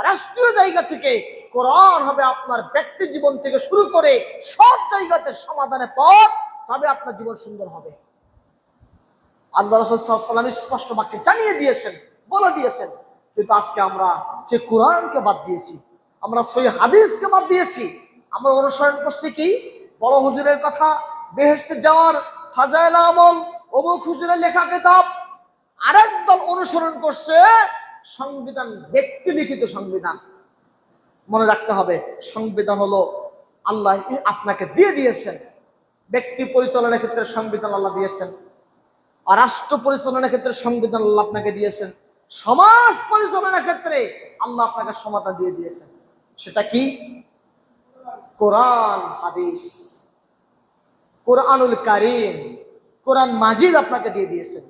রাষ্ট্রীয় জায়গা থেকে কোরআন হবে আপনার ব্যক্তি জীবন থেকে শুরু করে সব জায়গাতে সমাধানের পথ, তবে আপনার জীবন সুন্দর হবে। আল্লাহ রাসূল সাল্লাল্লাহু আলাইহি ওয়াসাল্লাম স্পষ্ট বাক্যে জানিয়ে দিয়েছেন, বলে দিয়েছেন। কিন্তু আজকে আমরা যে কোরআনকে বাদ দিয়েছি, আমরা সহিহ হাদিসকে বাদ দিয়েছি, আমরা অনুসরণ করছি কি বড় হুজুরের কথা, বেহেশতে যাওয়ার ফাজাইল আমল, অমুক হুজুরের লেখা কিতাব। আরেক দল অনুসরণ করছে সংবিধান, ব্যক্তি লিখিত সংবিধান। মনে রাখতে হবে সংবিধান হলো আল্লাহ আপনাকে দিয়ে দিয়েছেন। ব্যক্তি পরিচালনার ক্ষেত্রে সংবিধান আল্লাহ দিয়েছেন, আর রাষ্ট্র পরিচালনার ক্ষেত্রে সংবিধান আল্লাহ আপনাকে দিয়েছেন, সমাজ পরিচালনার ক্ষেত্রে আল্লাহ আপনাকে সমাধান দিয়ে দিয়েছেন। সেটা কি? কোরআন হাদিস, কোরআনুল কারীম, কোরআন মাজিদ আপনাকে দিয়ে দিয়েছেন।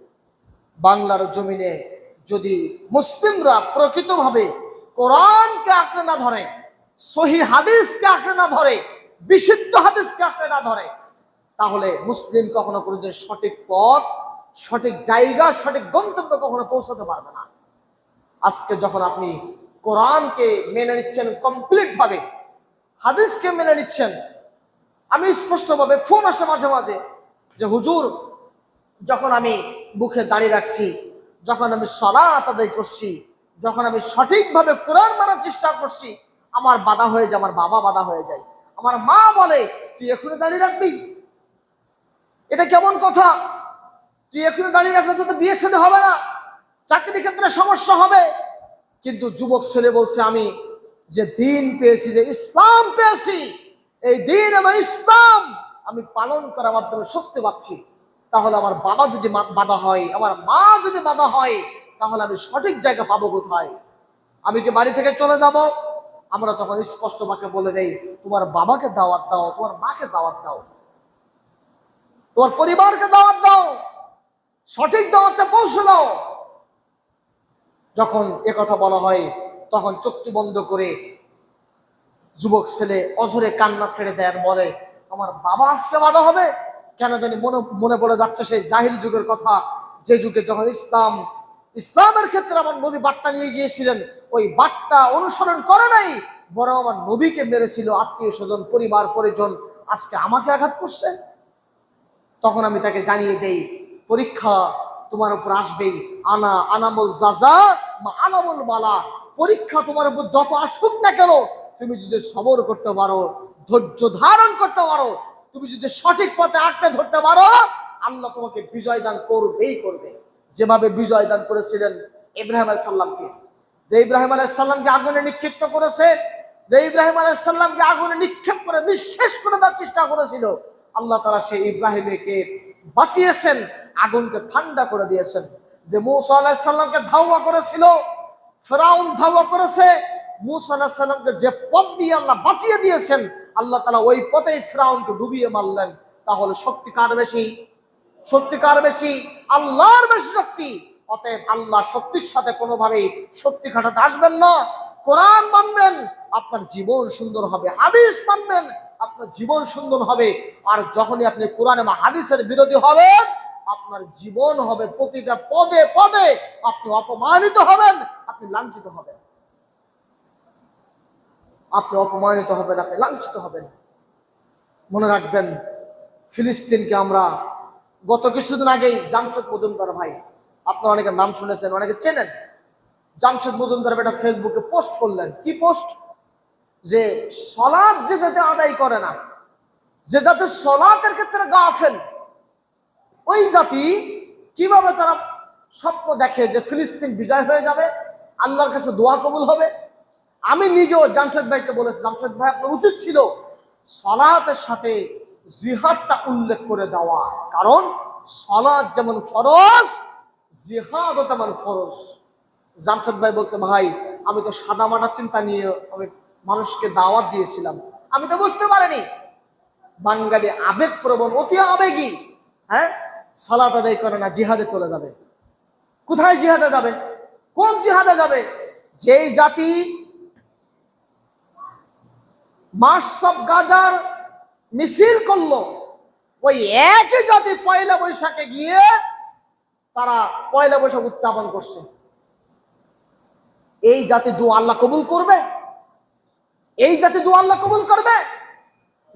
বাংলার জমিনে যদি মুসলিমরা প্রকৃতভাবে কোরআনকে আঁকড়ে না ধরে, সহিহ হাদিসকে আঁকড়ে না ধরে, বিশুদ্ধ হাদিসকে আঁকড়ে না ধরে, তাহলে মুসলিম কখনো কোনোদিন সঠিক পথ, সঠিক জায়গা, সঠিক গন্তব্যে কখনো পৌঁছাতে পারবে না। আজকে যখন আপনি কোরআনকে মেনে নিচ্ছেন কমপ্লিট ভাবে, হাদিসকে মেনে নিচ্ছেন, আমি স্পষ্টভাবে ফোন আসে মাঝে মাঝে যে হুজুর, যখন আমি মুখে দাঁড়িয়ে রাখছি, যখন আমি সালাত আদায় করছি, যখন আমি সঠিকভাবে কোরআন মানার চেষ্টা করছি, আমার বাধা হয়ে যায়, আমার বাবা বাধা হয়ে যায়, আমার মা বলে তুই এখনো দাঁড়িয়ে রাখবি, এটা কেমন কথা, তুই এখনো দাঁড়িয়ে রাখলে তো বিয়ে সাথে হবে না, চাকরি ক্ষেত্রে সমস্যা হবে। কিন্তু যুবক ছেলে বলছে আমি যে দিন পেয়েছি, যে ইসলাম পেয়েছি, এই দিন এবং ইসলাম আমি পালন করার মাধ্যমে স্বস্তি পাচ্ছি। তাহলে আমার বাবা যদি বাধা হয়, আমার মা যদি বাধা হয়, তাহলে আমি সঠিক জায়গা পাবো কোথায়? আমি কি বাড়ি থেকে চলে যাব? আমরা তখন স্পষ্ট বাক্যে বলে দেই, তোমার বাবাকে দাওয়াত দাও, তোমার মাকে দাওয়াত দাও, তোমার পরিবারকে দাওয়াত দাও, সঠিক দাওয়াতটা পৌঁছে দাও। যখন কথা বলা হয়, তখন চোখটি বন্ধ করে যুবক ছেলে অঝরে কান্না ছেড়ে দেয়, আর বলে আমার বাবা আজকে বাধা হবে কেন জানি। মনে পড়ে যাচ্ছে সেই জাহিল যুগের কথা, যে যুগে যখন ইসলামের ক্ষেত্রে আমার নবী বার্তা নিয়ে গিয়েছিলেন, ওই বার্তা অনুসরণ করে নাই, বরং আমার নবীকে মেরেছিল আত্মীয় স্বজন, পরিবার পরিজন, আজকে আমাকে আঘাত করছে। তখন আমি তাকে জানিয়ে দেই, পরীক্ষা তোমার উপর আসবেই, আনামুল জাযা মা আনামুল বালা। পরীক্ষা তোমার উপর যত আসুক না কেন, তুমি যদি সবর করতে পারো, ধৈর্য ধারণ করতে পারো, তুমি যদি সঠিক পথে আঁকড়ে ধরতে পারো, আল্লাহ তোমাকে বিজয় দান করবেই করবে। যেভাবে বিজয় দান করেছিলেন ইব্রাহিম আলাইহিস সালামকে, যে ইব্রাহিম আলাইহিস সালামকে আগুনে নিক্ষিপ্ত করেছে, যে ইব্রাহিম আলাইহিস সালামকে আগুনে নিক্ষেপ করে নিঃশেষ করে দেওয়ার চেষ্টা করেছিল, আল্লাহ তাআলা সেই ইব্রাহিমকে বাঁচিয়েছেন, আগুনকে ঠান্ডা করে দিয়েছেন। যে মূসা আলাইহিস সালামকে ধাওয়া করেছিল, ফেরাউন ধাওয়া করেছে, মুসা আলাইহিস সালামকে যে পথ দিয়ে আল্লাহ বাঁচিয়ে দিয়েছেন, আল্লাহ তাআলা ওই পথেই ফিরআউনকে ডুবিয়ে মারলেন। তাহলে শক্তি কার বেশি? শক্তি কার বেশি? আল্লাহর বেশি শক্তি। অতএব আল্লাহ শক্তির সাথে কোনোভাবেই শক্তি খাটাতে আসবেন না। কোরআন মানবেন, আপনার জীবন সুন্দর হবে। হাদিস মানবেন, আপনার জীবন সুন্দর হবে। আর যখনই আপনি কোরআন এবং হাদিসের বিরোধী হবেন, আপনার জীবন হবে প্রতিটা পদে পদে আপনি অপমানিত হবেন, আপনি লাঞ্ছিত হবেন। আপনি অপমানিত হবেন, আপনি লাঞ্ছিত হবেন। মনে রাখবেন, ফিলিস্তিনকে আমরা গত কিছুদিন আগেই জামশেদ মজুমদার ভাই, আপনারা অনেকে নাম শুনেছেন, অনেকে চেনেন, জামশেদ মজুমদার একটা ফেসবুকে পোস্ট করলেন। কি পোস্ট? যে সলাৎ যে যাতে আদায় করে না, যে যাতে সলাতের ক্ষেত্রে গাফেল, ওই জাতি কিভাবে তারা স্বপ্ন দেখে যে ফিলিস্তিন বিজয় হয়ে যাবে, আল্লাহর কাছে দোয়া কবুল হবে। আমি নিজেও জামশেদ ভাইকে বলেছি, জামশেদ ভাই আপনার উচিত ছিল সলাতের সাথে জিহাদটা উল্লেখ করে দেওয়া, কারণ সলাত যেমন ফরজ, জিহাদও তেমন ফরজ। জামশেদ ভাই বলছে, ভাই আমি তো সাদা মাটা চিন্তা নিয়ে আমি মানুষকে দাওয়াত দিয়েছিলাম, আমি তো বুঝতে পারিনি বাঙালি আবেগপ্রবণ, অতি আবেগী, হ্যাঁ, সালাত আদায় করে না, জিহাদে চলে যাবে। কোথায় জিহাদে যাবে? কোন জিহাদে যাবে? যেই জাতি মার্চ অফ গাজার মিছিল করলো, ওই একই জাতি পয়লা বৈশাখে গিয়ে তারা পয়লা বৈশাখ উদযাপন করছে। এই জাতি দোয়া আল্লাহ কবুল করবে? এই জাতি দোয়া আল্লাহ কবুল করবে?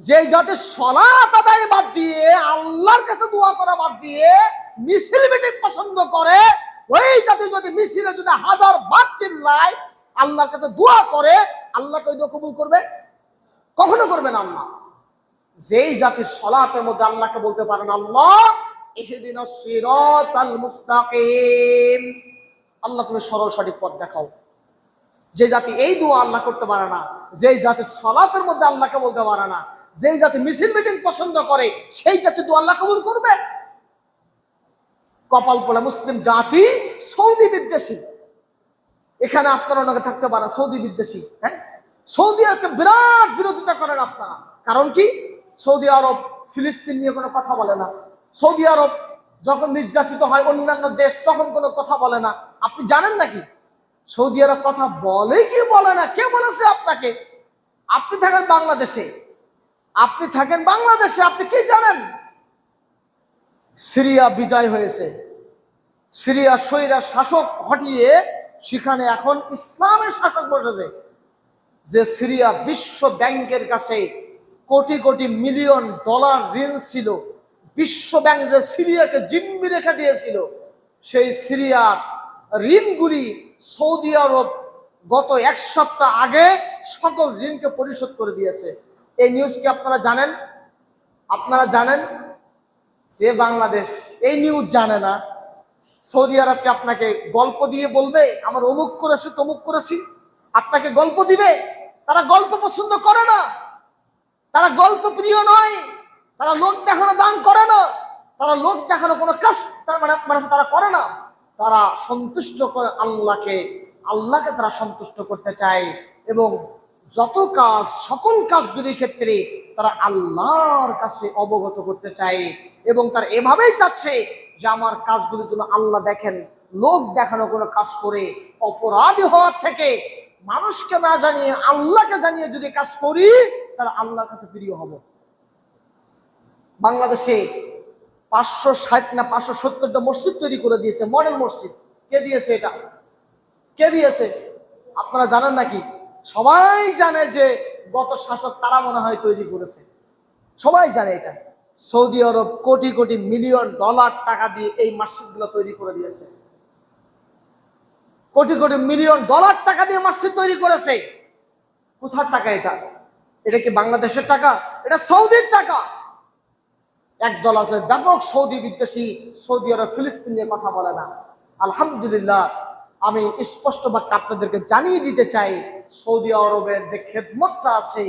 যে জাতি সালাত আদায় বাদ দিয়ে, আল্লাহর কাছে দোয়া করা বাদ দিয়ে মিছিল মিটিং পছন্দ করে, ওই জাতি যদি মিছিলে যদি হাজার বার চিল্লায়, আল্লাহর কাছে দোয়া করে, আল্লাহ কই দোয়া কবুল করবে? কখনো করবে না আল্লাহ। যেই জাতি সালাতের মধ্যে আল্লাহকে বলতে পারেন, আল্লাহ ইহদিনাস সিরাতাল মুস্তাকিম, আল্লাহ তুমি সরল সঠিক পথ দেখাও। যে জাতি এই দোয়া আল্লাহ করতে পারে না, যেই জাতি সালাতের মধ্যে আল্লাহকে বলতে পারে না, যেই জাতি মিছিল মিটিং পছন্দ করে, সেই জাতি দোয়া আল্লাহ কবুল করবে? কপাল পোড়া মুসলিম জাতি সৌদি বিদ্বেষী। এখানে আপনারা অনেকে থাকতে পারে সৌদি বিদ্বেষী, হ্যাঁ, সৌদি আরবকে বিরাট বিরোধিতা করেন আপনারা। কারণ কি? সৌদি আরব ফিলিস্তিন নিয়ে কোনো কথা বলে না। সৌদি আরব যখন নির্যাতিত হয় অন্যান্য দেশ, তখন কোনো কথা বলে না। আপনি জানেন নাকি সৌদি আরব কথা বলে কি বলে না? কে বলেছে আপনাকে? আপনি থাকেন বাংলাদেশে, আপনি থাকেন বাংলাদেশে, আপনি কি জানেন? সিরিয়া বিজয় হয়েছে, সিরিয়া স্বৈরা শাসক হটিয়ে সেখানে এখন ইসলামের শাসক বসেছে। যে সিরিয়া বিশ্ব ব্যাংকের কাছে কোটি কোটি মিলিয়ন ডলার ঋণ ছিল, বিশ্ব ব্যাংক যে সিরিয়াকে জিম্মি রেখে দিয়েছিল, সেই সিরিয়ার ঋণগুলি সৌদি আরব গত এক সপ্তাহ আগে সকল ঋণকে পরিশোধ করে দিয়েছে। এই নিউজ কি আপনারা জানেন? আপনারা জানেন? যে বাংলাদেশ এই নিউজ জানে না, সৌদি আরবকে আপনাকে গল্প দিয়ে বলবে আমার অমুক করেছে তমুক করেছি, আপনাকে গল্প দিবে? তারা গল্প পছন্দ করে না, তারা গল্প প্রিয় নয়, তারা লোক দেখানো দান করে না, তারা লোক দেখানো কোনো কাজ মানে তারা করে না। তারা সন্তুষ্ট করে আল্লাহকে, আল্লাহকে তারা সন্তুষ্ট করতে চায়, এবং যত কাজ সকল কাজগুলির ক্ষেত্রে তারা আল্লাহর কাছে অবগত করতে চায়, এবং তারা এভাবেই চাচ্ছে যে আমার কাজগুলির জন্য আল্লাহ দেখেন। লোক দেখানো কোনো কাজ করে অপরাধী হওয়ার থেকে মানুষকে না জানিয়ে আল্লাহকে জানিয়ে যদি কাজ করি, তাহলে আল্লাহর কাছে প্রিয় হব। বাংলাদেশে 560 না 570টা মসজিদ তৈরি করে দিয়েছে, মডেল মসজিদ। কে দিয়েছে এটা? কে দিয়েছে? আপনারা জানেন নাকি? সবাই জানে যে গত শাসক তারা মনে হয় তৈরি করেছে, সবাই জানে এটা। সৌদি আরব কোটি কোটি মিলিয়ন ডলার টাকা দিয়ে এই মসজিদগুলো তৈরি করে দিয়েছে, কোটি কোটি মিলিয়ন ডলার টাকা দিয়ে মসজিদ তৈরি করেছে। কোথার টাকা এটা? এটা কি বাংলাদেশের টাকা? এটা সৌদির টাকা। একদল আছে ব্যাপক সৌদি বিদ্বেষী, সৌদি আরব ফিলিস্তিন নিয়ে কথা বলে না। আলহামদুলিল্লাহ, আমি স্পষ্ট বাক্যে আপনাদেরকে জানিয়ে দিতে চাই, সৌদি আরবের যে খেদমতটা আছে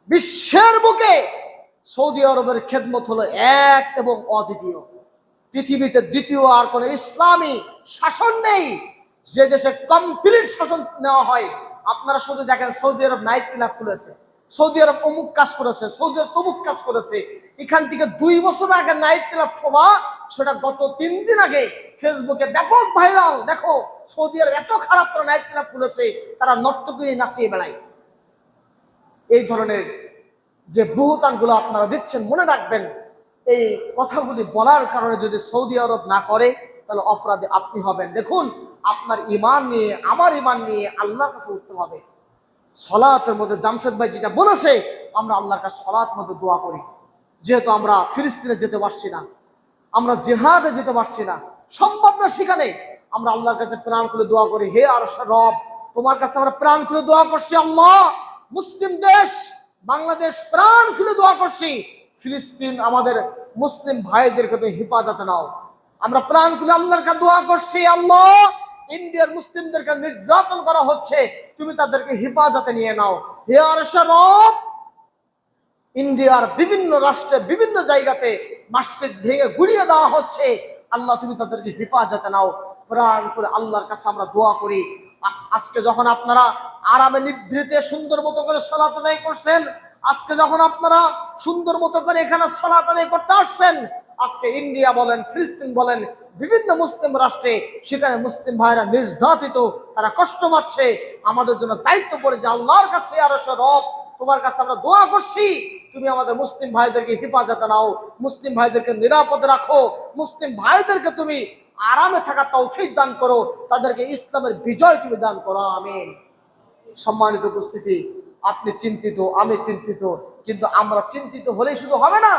বিশ্বের বুকে, সৌদি আরবের খেদমত হলো এক এবং অদ্বিতীয়। পৃথিবীতে দ্বিতীয় আর কোন ইসলামী শাসন নেই যে দেশে কমপ্লিট শাসন নেওয়া হয়। আপনারা শুধু দেখেন সৌদি আরব নাইট ক্লাব খুলেছে, সৌদি আরব অমুক কাজ করেছে, সৌদি আরব তমুক কাজ করেছে। এখান থেকে 2 বছর আগে নাইট ক্লাব খোলা, সেটা গত 3 দিন আগে ফেসবুকে ব্যাপক ভাইরাল। দেখো সৌদি আরব এত খারাপ তারা নাইট ক্লাব খুলেছে, তারা নর্তকী নাচিয়ে বেড়ায়। এই ধরনের যে বহুতানগুলো আপনারা দিচ্ছেন, মনে রাখবেন এই কথাগুলি বলার কারণে যদি সৌদি আরব না করে তাহলে অপরাধী আপনি হবেন। দেখুন আপনার ইমান নিয়ে, আমার ইমান নিয়ে আল্লাহর কাছে উঠতে হবে। সলাতের মধ্যে জামশেদ ভাই যেটা বলেছে, আমরা আল্লাহর কাছে সলাতের মধ্যে দোয়া করি। যেহেতু আমরা ফিলিস্তিনে যেতে পারছি না, আমরা জিহাদে যেতে পারছি না, সম্ভব না সেখানে, আমরা আল্লাহর কাছে প্রাণ খুলে দোয়া করি, হে আরশের রব তোমার কাছে আমরা প্রাণ খুলে দোয়া করছি। আল্লাহ মুসলিম দেশ বাংলাদেশ প্রাণ খুলে দোয়া করছি, ফিলিস্তিন আমাদের মুসলিম ভাইদেরকে তুমি হেফাজতে নাও। আমরা প্রাণ খুলে আল্লাহর কাছে দোয়া করছি, আল্লাহ ইন্ডিয়ার মুসলিমদেরকে নির্যাতন করা হচ্ছে, তুমি তাদেরকে হেফাজতে নিয়ে নাও। হে আরশের রব ইন্ডিয়ার বিভিন্ন রাষ্ট্রে বিভিন্ন জায়গাতে মসজিদ ভেঙে গুড়িয়ে দেওয়া হচ্ছে, আল্লাহ তুমি তাদেরকে হেফাজতে নাও। প্রাণ করে আল্লাহর কাছে আমরা দোয়া করি। আজকে যখন আপনারা আরামে নিভৃতে সুন্দর মতো করে সালাত আদায় করছেন, আজকে যখন আপনারা সুন্দর মতো করে এখানে সালাত আদায় করতে আসছেন, আজকে ইন্ডিয়া বলেন, ফিলিস্তিন বলেন, বিভিন্ন মুসলিম রাষ্ট্রে সেখানে মুসলিম ভাইরা নির্যাতিত, তারা কষ্ট পাচ্ছে। আমাদের জন্য দায়িত্ব পড়ে যে আল্লাহর কাছে আরশের রব তোমার কাছে আমরা দোয়া করছি, তুমি আমাদের মুসলিম ভাইদেরকে হেফাজতে নাও, মুসলিম ভাইদেরকে নিরাপদে রাখো, মুসলিম ভাইদেরকে তুমি আরামে থাকার তৌফিক দান করো, তাদেরকে ইসলামের বিজয় তুমি দান করো, আমিন। সম্মানিত উপস্থিতি, আপনি চিন্তিত, আমি চিন্তিত, কিন্তু আমরা চিন্তিত হলেই শুধু হবে না,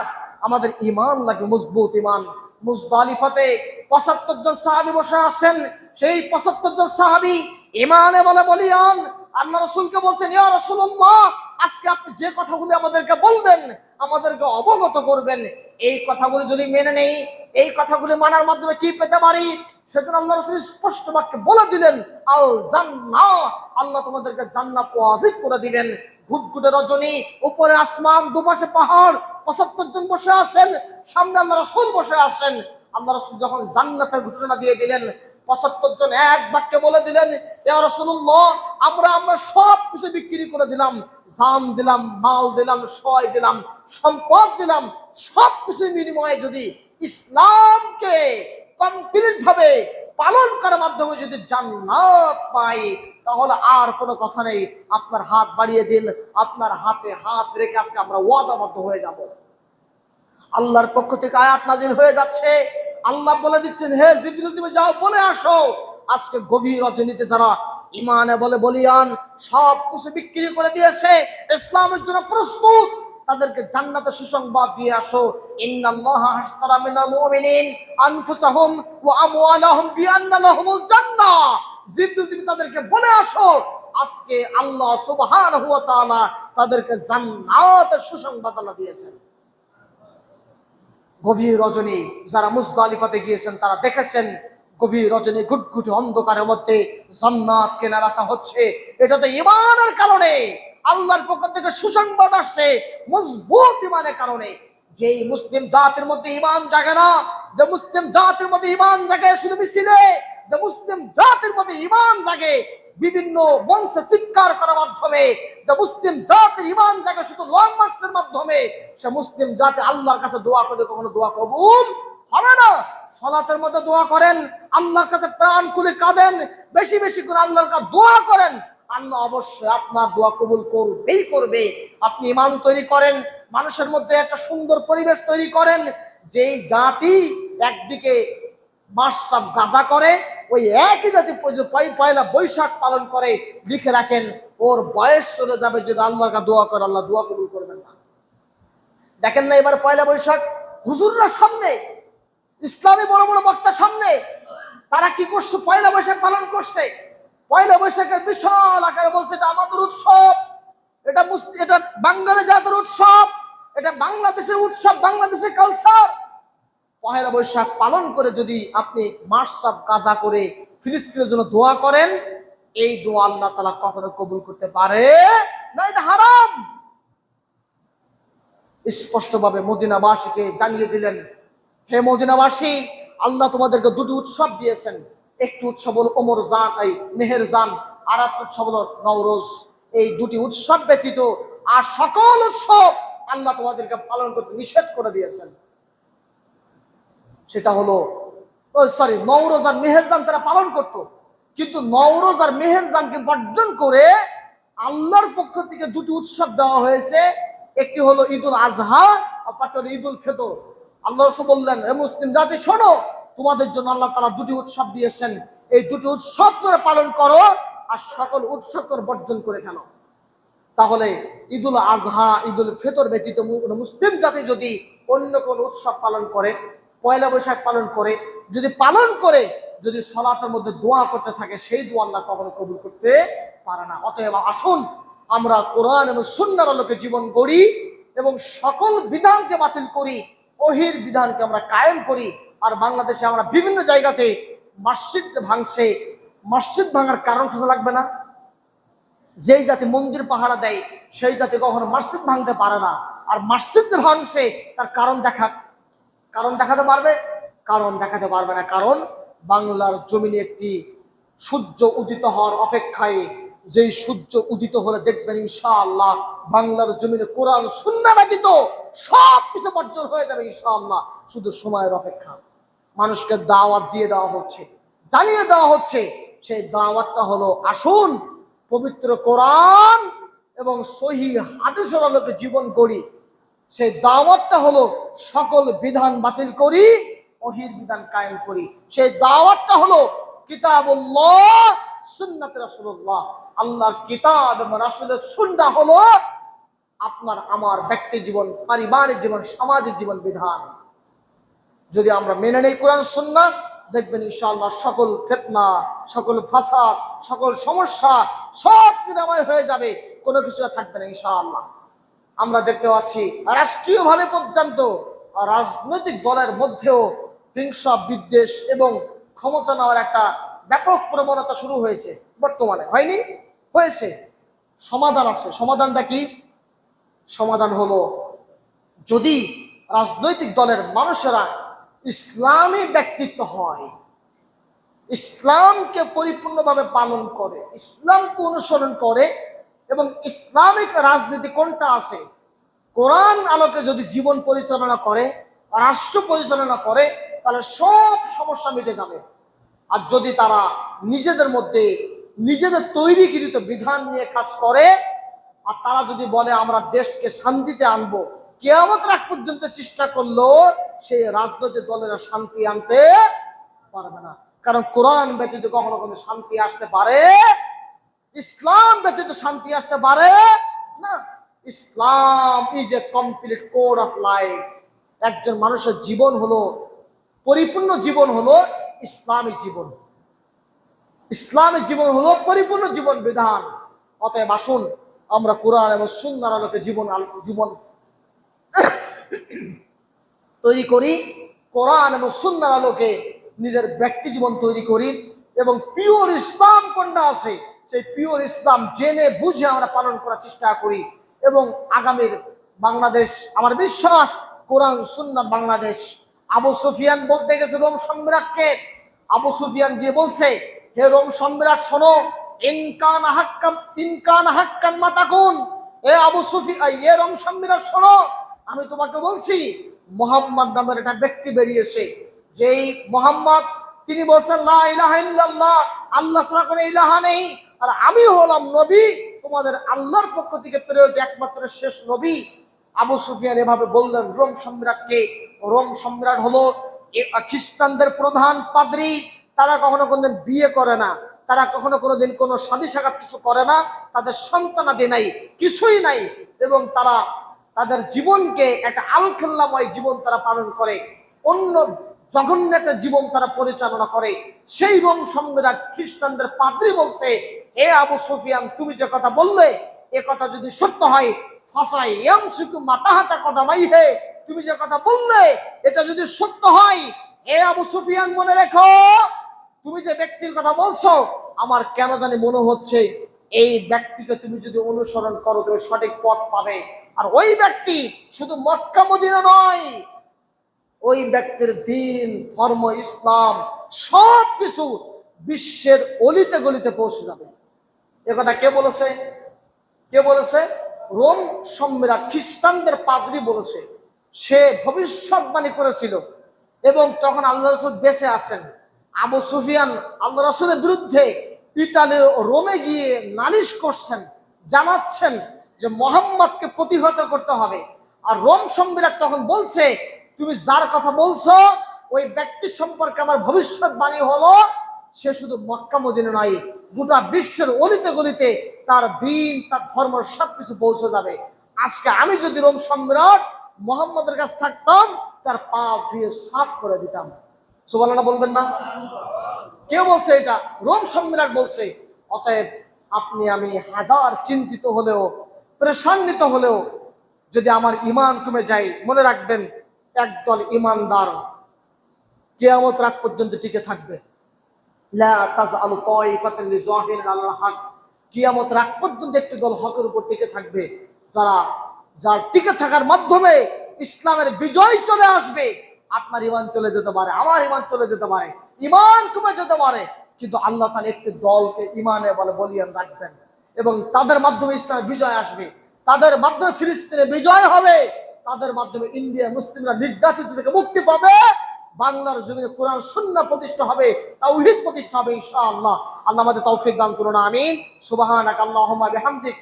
আমাদের ঈমান লাগবে মজবুত ঈমান। মুজদালিফাতে 75 জন সাহাবী বসে আছেন, সেই 75 জন সাহাবী ঈমানে বলে বলিয়ান আল্লাহ রাসূলকে বলছেন, ইয়া রাসূলুল্লাহ আজকে আপনি যে কথাগুলি আমাদেরকে বলবেন, আমাদেরকে অবগত করবেন, এই কথাগুলি যদি মেনে নেই, এই কথাগুলি মানার মাধ্যমে কি পেতে পারি? সেজন্য আল্লাহ রাসূল স্পষ্ট বাক্যে বলে দিলেন, আল জান্নাহ, আল্লাহ তোমাদেরকে জান্নাত ওয়াজিব করে দিবেন। ঘুটঘুটে রজনী, উপরে আসমান, দুপাশে পাহাড়, 75 জন বসে আছেন, সামনে আল্লাহ রাসূল বসে আছেন। আল্লাহ রাসূল যখন জান্নাতের ঘোষণা দিয়ে দিলেন, 75 জন এক বাক্যে বলে দিলেন, ইয়া রাসূলুল্লাহ আমরা সব কিছু বিক্রি করে দিলাম, জান দিলাম, মাল দিলাম, সয় দিলাম, সম্পদ দিলাম, সব কিছু বিনিময়ে যদি ইসলামকে কমপ্লিট ভাবে পালন করার মাধ্যমে যদি জান্নাত পাই, তাহলে আর কোনো কথা নেই, আপনার হাত বাড়িয়ে দিন, আপনার হাতে হাত রেখে আজকে আমরা ওয়াদাবদ্ধ হয়ে যাব। আল্লাহর পক্ষ থেকে আয়াত নাজিল হয়ে যাচ্ছে, আল্লাহ বলে দিচ্ছেন, হে জিবরিল তুমি যাও বলে আসো, আজকে গভীর রজনীতে যারা ঈমানে বলে বলিয়ান সব কিছু বিক্রি করে দিয়েছে, ইসলামের জন্য প্রস্তুত, তাদেরকে জান্নাতের সুসংবাদ দিয়ে আসো। ইন্নাল্লাহা হাশতারা মিনাল মুমিনিন আনফুসাহুম ওয়া আমওয়ালাহুম বিআন্না লাহুমুল জান্নাহ। জিবরিল তুমি তাদেরকে বলে আসো, আজকে আল্লাহ সুবহানাহু ওয়া তাআলা তাদেরকে জান্নাতের সুসংবাদ আল্লাহ দিয়েছেন। গভীর রজনী যারা মুজদালিফাতে গিয়েছেন তারা দেখেছেন, গভীর রজনী ঘুটঘুটে অন্ধকারের মধ্যে জান্নাত কেনার আশা হচ্ছে। এটা তো ঈমানের কারণে, আল্লাহর পক্ষ থেকে সুসংবাদ আসছে মজবুত ঈমানের কারণে। যেই মুসলিম জাতির মধ্যে ঈমান জাগে না, যে মুসলিম জাতির মধ্যে ঈমান জাগে শুধু মিছিলে, যে মুসলিম জাতির মধ্যে ঈমান জাগে বিভিন্ন মঞ্চে চিৎকার করার মাধ্যমে, যে মুসলিম জাতির ঈমান জাগে শুধু লং মার্চের মাধ্যমে, সে মুসলিম জাতি আল্লাহর কাছে দোয়া করে কখনো দোয়া কবুল হবে না। সালাতের মধ্যে দোয়া করেন, আল্লাহর কাছে প্রাণ খুলে কাঁদেন, বেশি বেশি করে আল্লাহর কাছে দোয়া করেন, আল্লাহ অবশ্যই আপনার দোয়া কবুল করবেই করবে। আপনি ঈমান তৈরি করেন, মানুষের মধ্যে একটা সুন্দর পরিবেশ তৈরি করেন। যেই জাতি একদিকে মাসসাব গাজা করে, ওই একই জাতি পয়লা বৈশাখ পালন করে, লিখে রাখেন ওর বয়স চলে যাবে যদি আল্লাহর কাছে দোয়া করে, আল্লাহ দোয়া কবুল করবেন না। দেখেন না এবার পয়লা বৈশাখ হুজুররা সামনে, ইসলামী বড় বড় বক্তার সামনে তারা কি করছে? পয়লা বৈশাখ পালন করছে। পয়লা বৈশাখের বিশাল আকারে বলছে এটা আমাদের উৎসব, এটা বাঙালি জাতির উৎসব, এটা বাংলাদেশের উৎসব, বাংলাদেশের কালচার। পয়লা বৈশাখ পালন করে যদি আপনি মাসসাব কাজা করে ফিলিস্তিনের জন্য দোয়া করেন, এই দোয়া আল্লাহ তাআলা কখনো কবুল করতে পারে না, এটা হারাম। স্পষ্টভাবে মদিনাবাসীকে জানিয়ে দিলেন, হে মদিনাবাসী, আল্লাহ তোমাদেরকে দুটি উৎসব দিয়েছেন। একটি উৎসব হলো ওমর জান, এই মেহেরজান, আর একটা উৎসব হলো নওরোজ। এই দুটি উৎসব ব্যতীত আর সকল উৎসব আল্লাহ তোমাদেরকে পালন করতে নিষেধ করে দিয়েছেন। সেটা হলো নওরোজ আর মেহেরজান তারা পালন করত, কিন্তু নওরোজ আর মেহেরজানকে বর্জন করে আল্লাহর পক্ষ থেকে দুটি উৎসব দেওয়া হয়েছে। একটি হলো ঈদুল আজহা, অপরটি হলো ঈদুল ফিতর। আল্লাহ রাসূল বললেন, হে মুসলিম জাতি শোনো, তোমাদের জন্য আল্লাহ তাআলা দুটি উৎসব দিয়েছেন, এই দুটি উৎসব তোমরা পালন করো আর সকল উৎসব তোমরা বর্জন করে ফেলো। তাহলে ঈদুল আজহা, ঈদুল ফিতর ব্যতীত মুসলিম জাতি যদি অন্য কোন উৎসব পালন করে, পয়লা বৈশাখ পালন করে, যদি সালাতের মধ্যে দোয়া করতে থাকে, সেই দোয়া আল্লাহ কখনো কবুল করতে পারে না। অতএব আসুন আমরা কোরআন এবং সুন্নাহর আলোকে জীবন গড়ি এবং সকল বিধানকে বাতিল করি, ওহীর বিধানকে আমরা কায়েম করি। আর বাংলাদেশে আমরা বিভিন্ন জায়গাতে মসজিদ ভাঙছে, মসজিদ ভাঙার কারণ খোঁজা লাগবে না? যেই জাতি মন্দির পাহারা দেয় সেই জাতি কখনো মসজিদ ভাঙতে পারে না। আর মসজিদ যে ভাঙছে তার কারণ দেখাতে পারবে? কারণ দেখাতে পারবে না। কারণ বাংলার জমিনে একটি সূর্য উদিত হওয়ার অপেক্ষায়, যেই সূর্য উদিত হলে দেখবেন ইনশাআল্লাহ বাংলার জমিনে কোরআন সুন্নাহ ব্যতীত সব কিছু বর্জন হয়ে যাবে ইনশাআল্লাহ। শুধু সময়ের অপেক্ষা। মানুষকে দাওয়াত দিয়ে দেওয়া হচ্ছে, জানিয়ে দেওয়া হচ্ছে। সেই দাওয়াতটা হলো আসুন পবিত্র কোরআন এবং সহিহ হাদিসের আলোকে জীবন গড়ি। সেই দাওয়াতটা হলো সকল বিধান বাতিল করি, ওহীর বিধান কায়েম করি। সেই দাওয়াতটা হলো কিতাবুল্লাহ, সুন্নাত রাসূলুল্লাহ। আল্লাহর কিতাব এবং রাসূলের সুন্নাহ হলো আপনার আমার ব্যক্তি জীবন, পারিবারিক জীবন, সামাজিক জীবন বিধান। যদি আমরা মেনে নেই কোরআন সুন্নাহ, দেখবেন ইনশাআল্লাহ সকল ফিতনা, সকল ফাসাদ, সকল সমস্যা সব নিরাময় হয়ে যাবে, কোনো কিছু থাকবে না ইনশাআল্লাহ। আমরা দেখতে পাচ্ছি রাষ্ট্রীয়ভাবে পর্যন্ত রাজনৈতিক দলের মধ্যেও হিংসা, বিদ্বেষ এবং ক্ষমতা নেওয়ার একটা ব্যাপক প্রবণতা শুরু হয়েছে। বর্তমানে হয়নি? হয়েছে। সমাধান আছে। সমাধানটা কি? সমাধান হলো যদি রাজনৈতিক দলের মানুষেরা ইসলামী ব্যক্তিত্ব হয়, ইসলামকে পরিপূর্ণভাবে পালন করে, ইসলামকে অনুসরণ করে এবং ইসলামিক রাজনীতি কোনটা আছে, কোরআন আলোকে যদি জীবন পরিচালনা করে, রাষ্ট্র পরিচালনা করে, তাহলে সব সমস্যা মিটে যাবে। আর যদি তারা নিজেদের মধ্যে নিজেদের তৈরিকৃত বিধান নিয়ে কাজ করে, আর তারা যদি বলে আমরা দেশকে শান্তিতে আনবো, কিয়ামতের আগ পর্যন্ত চেষ্টা করলো সেই রাজনৈতিক দলেরা শান্তি আনতে পারবে না। কারণ কোরআন ব্যতীত কখনো কোনো শান্তি আসতে পারে, ইসলাম ব্যতীত শান্তি আসতে পারে না। Islam is a complete code of life. একজন মানুষের জীবন হলো, পরিপূর্ণ জীবন হলো ইসলামিক জীবন। ইসলামিক জীবন হলো পরিপূর্ণ জীবন বিধান। অতএব আসুন আমরা কোরআন এবং সুন্নাহর আলোকে জীবন তৈরি করি, কোরআন এবং সুন্নাহর আলোকে নিজের ব্যক্তি জীবন তৈরি করি এবং পিওর ইসলাম কোনটা আছে সেই পিওর ইসলাম জেনে বুঝে আমরা পালন করার চেষ্টা করি। এবং আগামীর বাংলাদেশ আমার বিশ্বাস কোরআন সুন্নাহ বাংলাদেশ। আবু সুফিয়ান বলতে গেছে রোম সম্রাটকে, আবু সুফিয়ান দিয়ে বলছে, হে রোম সম্রাট শোনো, ইনকান হাক্কান মাতাকুন। এ আবু সুফিয়ান, এ রোম সম্রাট শোনো, আমি তোমাকে বলছি মুহাম্মদ নামের একটা ব্যক্তি বেরিয়েছে, যেই মুহাম্মদ তিনি বলছেন লা ইলাহা ইল্লাল্লাহ, আল্লাহ ছাড়া কোনো ইলাহা নেই, আর আমি হলাম নবী, তোমাদের আল্লাহর পক্ষ থেকে প্রেরিত একমাত্র শেষ নবী। আবু সুফিয়ান এভাবে বললেন রোম সম্রাটকে। রোম সম্রাট হলো খ্রিস্টানদের প্রধান পাদ্রী। তারা কখনো কোনোদিন বিয়ে করে না, তারা কখনো কোনোদিন কোনো শাদী সাগাত কিছু করে না, তাদের সন্তানাদি নাই, কিছুই নাই, এবং তারা তাদের জীবনকে একটা আলখাল্লাময় জীবন তারা পালন করে, অন্য জঘন্য একটা জীবন তারা পরিচালনা করে। সেই রোম সম্রাট খ্রিস্টানদের পাদ্রী বলছে, হে আবু সুফিয়ান, তুমি যে কথা বললে এ কথা যদি সত্য হয়, ফাসাই ইয়ামসিকু মাতাহাতা কদামাইহি, তুমি যে কথা বললে এটা যদি সত্য হয়, হে আবু সুফিয়ান মনে রেখো, তুমি যে ব্যক্তির কথা বলছো আমার কেন জানি মনে হচ্ছে এই ব্যক্তিকে তুমি যদি অনুসরণ করো তুমি সঠিক পথ পাবে। আর ওই ব্যক্তি শুধু মক্কা মদিনা নয়, ওই ব্যক্তির দিন, ধর্ম, ইসলাম সবকিছু বিশ্বের অলিতে গলিতে পৌঁছে যাবে। একথা কে বলেছে? কে বলেছে? রোম সম্রাট, খ্রিস্টানদের পাদ্রী বলেছে। সে ভবিষ্যৎবাণী করেছিল এবং তখন আল্লাহ রসুল বেঁচে আছেন। আবু সুফিয়ান আল্লাহ রসুলের বিরুদ্ধে ইটালির রোমে গিয়ে নালিশ করছেন, জানাচ্ছেন যে মোহাম্মদকে প্রতিহত করতে হবে। আর রোম সম্রাট তখন বলছে, তুমি যার কথা বলছো ওই ব্যক্তি সম্পর্কে আমার ভবিষ্যৎবাণী হলো সে শুধু মক্কা মদিনা নয়, গোটা বিশ্বের অলিতে গলিতে তার দিন, তার ধর্ম সবকিছু পৌঁছে যাবে। আজকে আমি যদি রোম সম্রাট মোহাম্মদের কাছে থাকতাম, তার পা দিয়ে সাফ করে দিতাম। সুবহানাল্লাহ বলবেন না? কে বলছে এটা? রোম সম্রাট বলছে। অতএব আপনি আমি হাজার চিন্তিত হলেও, প্রসন্নিত হলেও যদি আমার ঈমান কমে যায়, মনে রাখবেন একদল ঈমানদার কিয়ামত রাত পর্যন্ত টিকে থাকবে। লা তাজআলু তায়ফাতান লিযাহিরিন আলাল হক, কিয়ামত রাত পর্যন্ত একটি দল হকের উপর টিকে থাকবে, যার টিকে থাকার মাধ্যমে ইসলামের বিজয় চলে আসবে। আপনার ঈমান চলে যেতে পারে, আমার ঈমান চলে যেতে পারে, ঈমান কমে যেতে পারে, কিন্তু আল্লাহ তাআলা একটি দলকে ঈমানে বলে বলিয়ান রাখবেন এবং তাদের মাধ্যমে ইসলামের বিজয় আসবে, তাদের মাধ্যমে ফিলিস্তিনে বিজয় হবে, তাদের মাধ্যমে ইন্ডিয়া মুসলিমরা নির্যাতিত থেকে মুক্তি পাবে, বাংলার জমিনে কোরআন সুন্নাহ প্রতিষ্ঠা হবে, তাওহীদ প্রতিষ্ঠা হবে ইনশাআল্লাহ। আল্লাহ আমাদের তৌফিক দান করুন, আমিন। সুবহানাক আল্লাহুম্মা বিহামদিক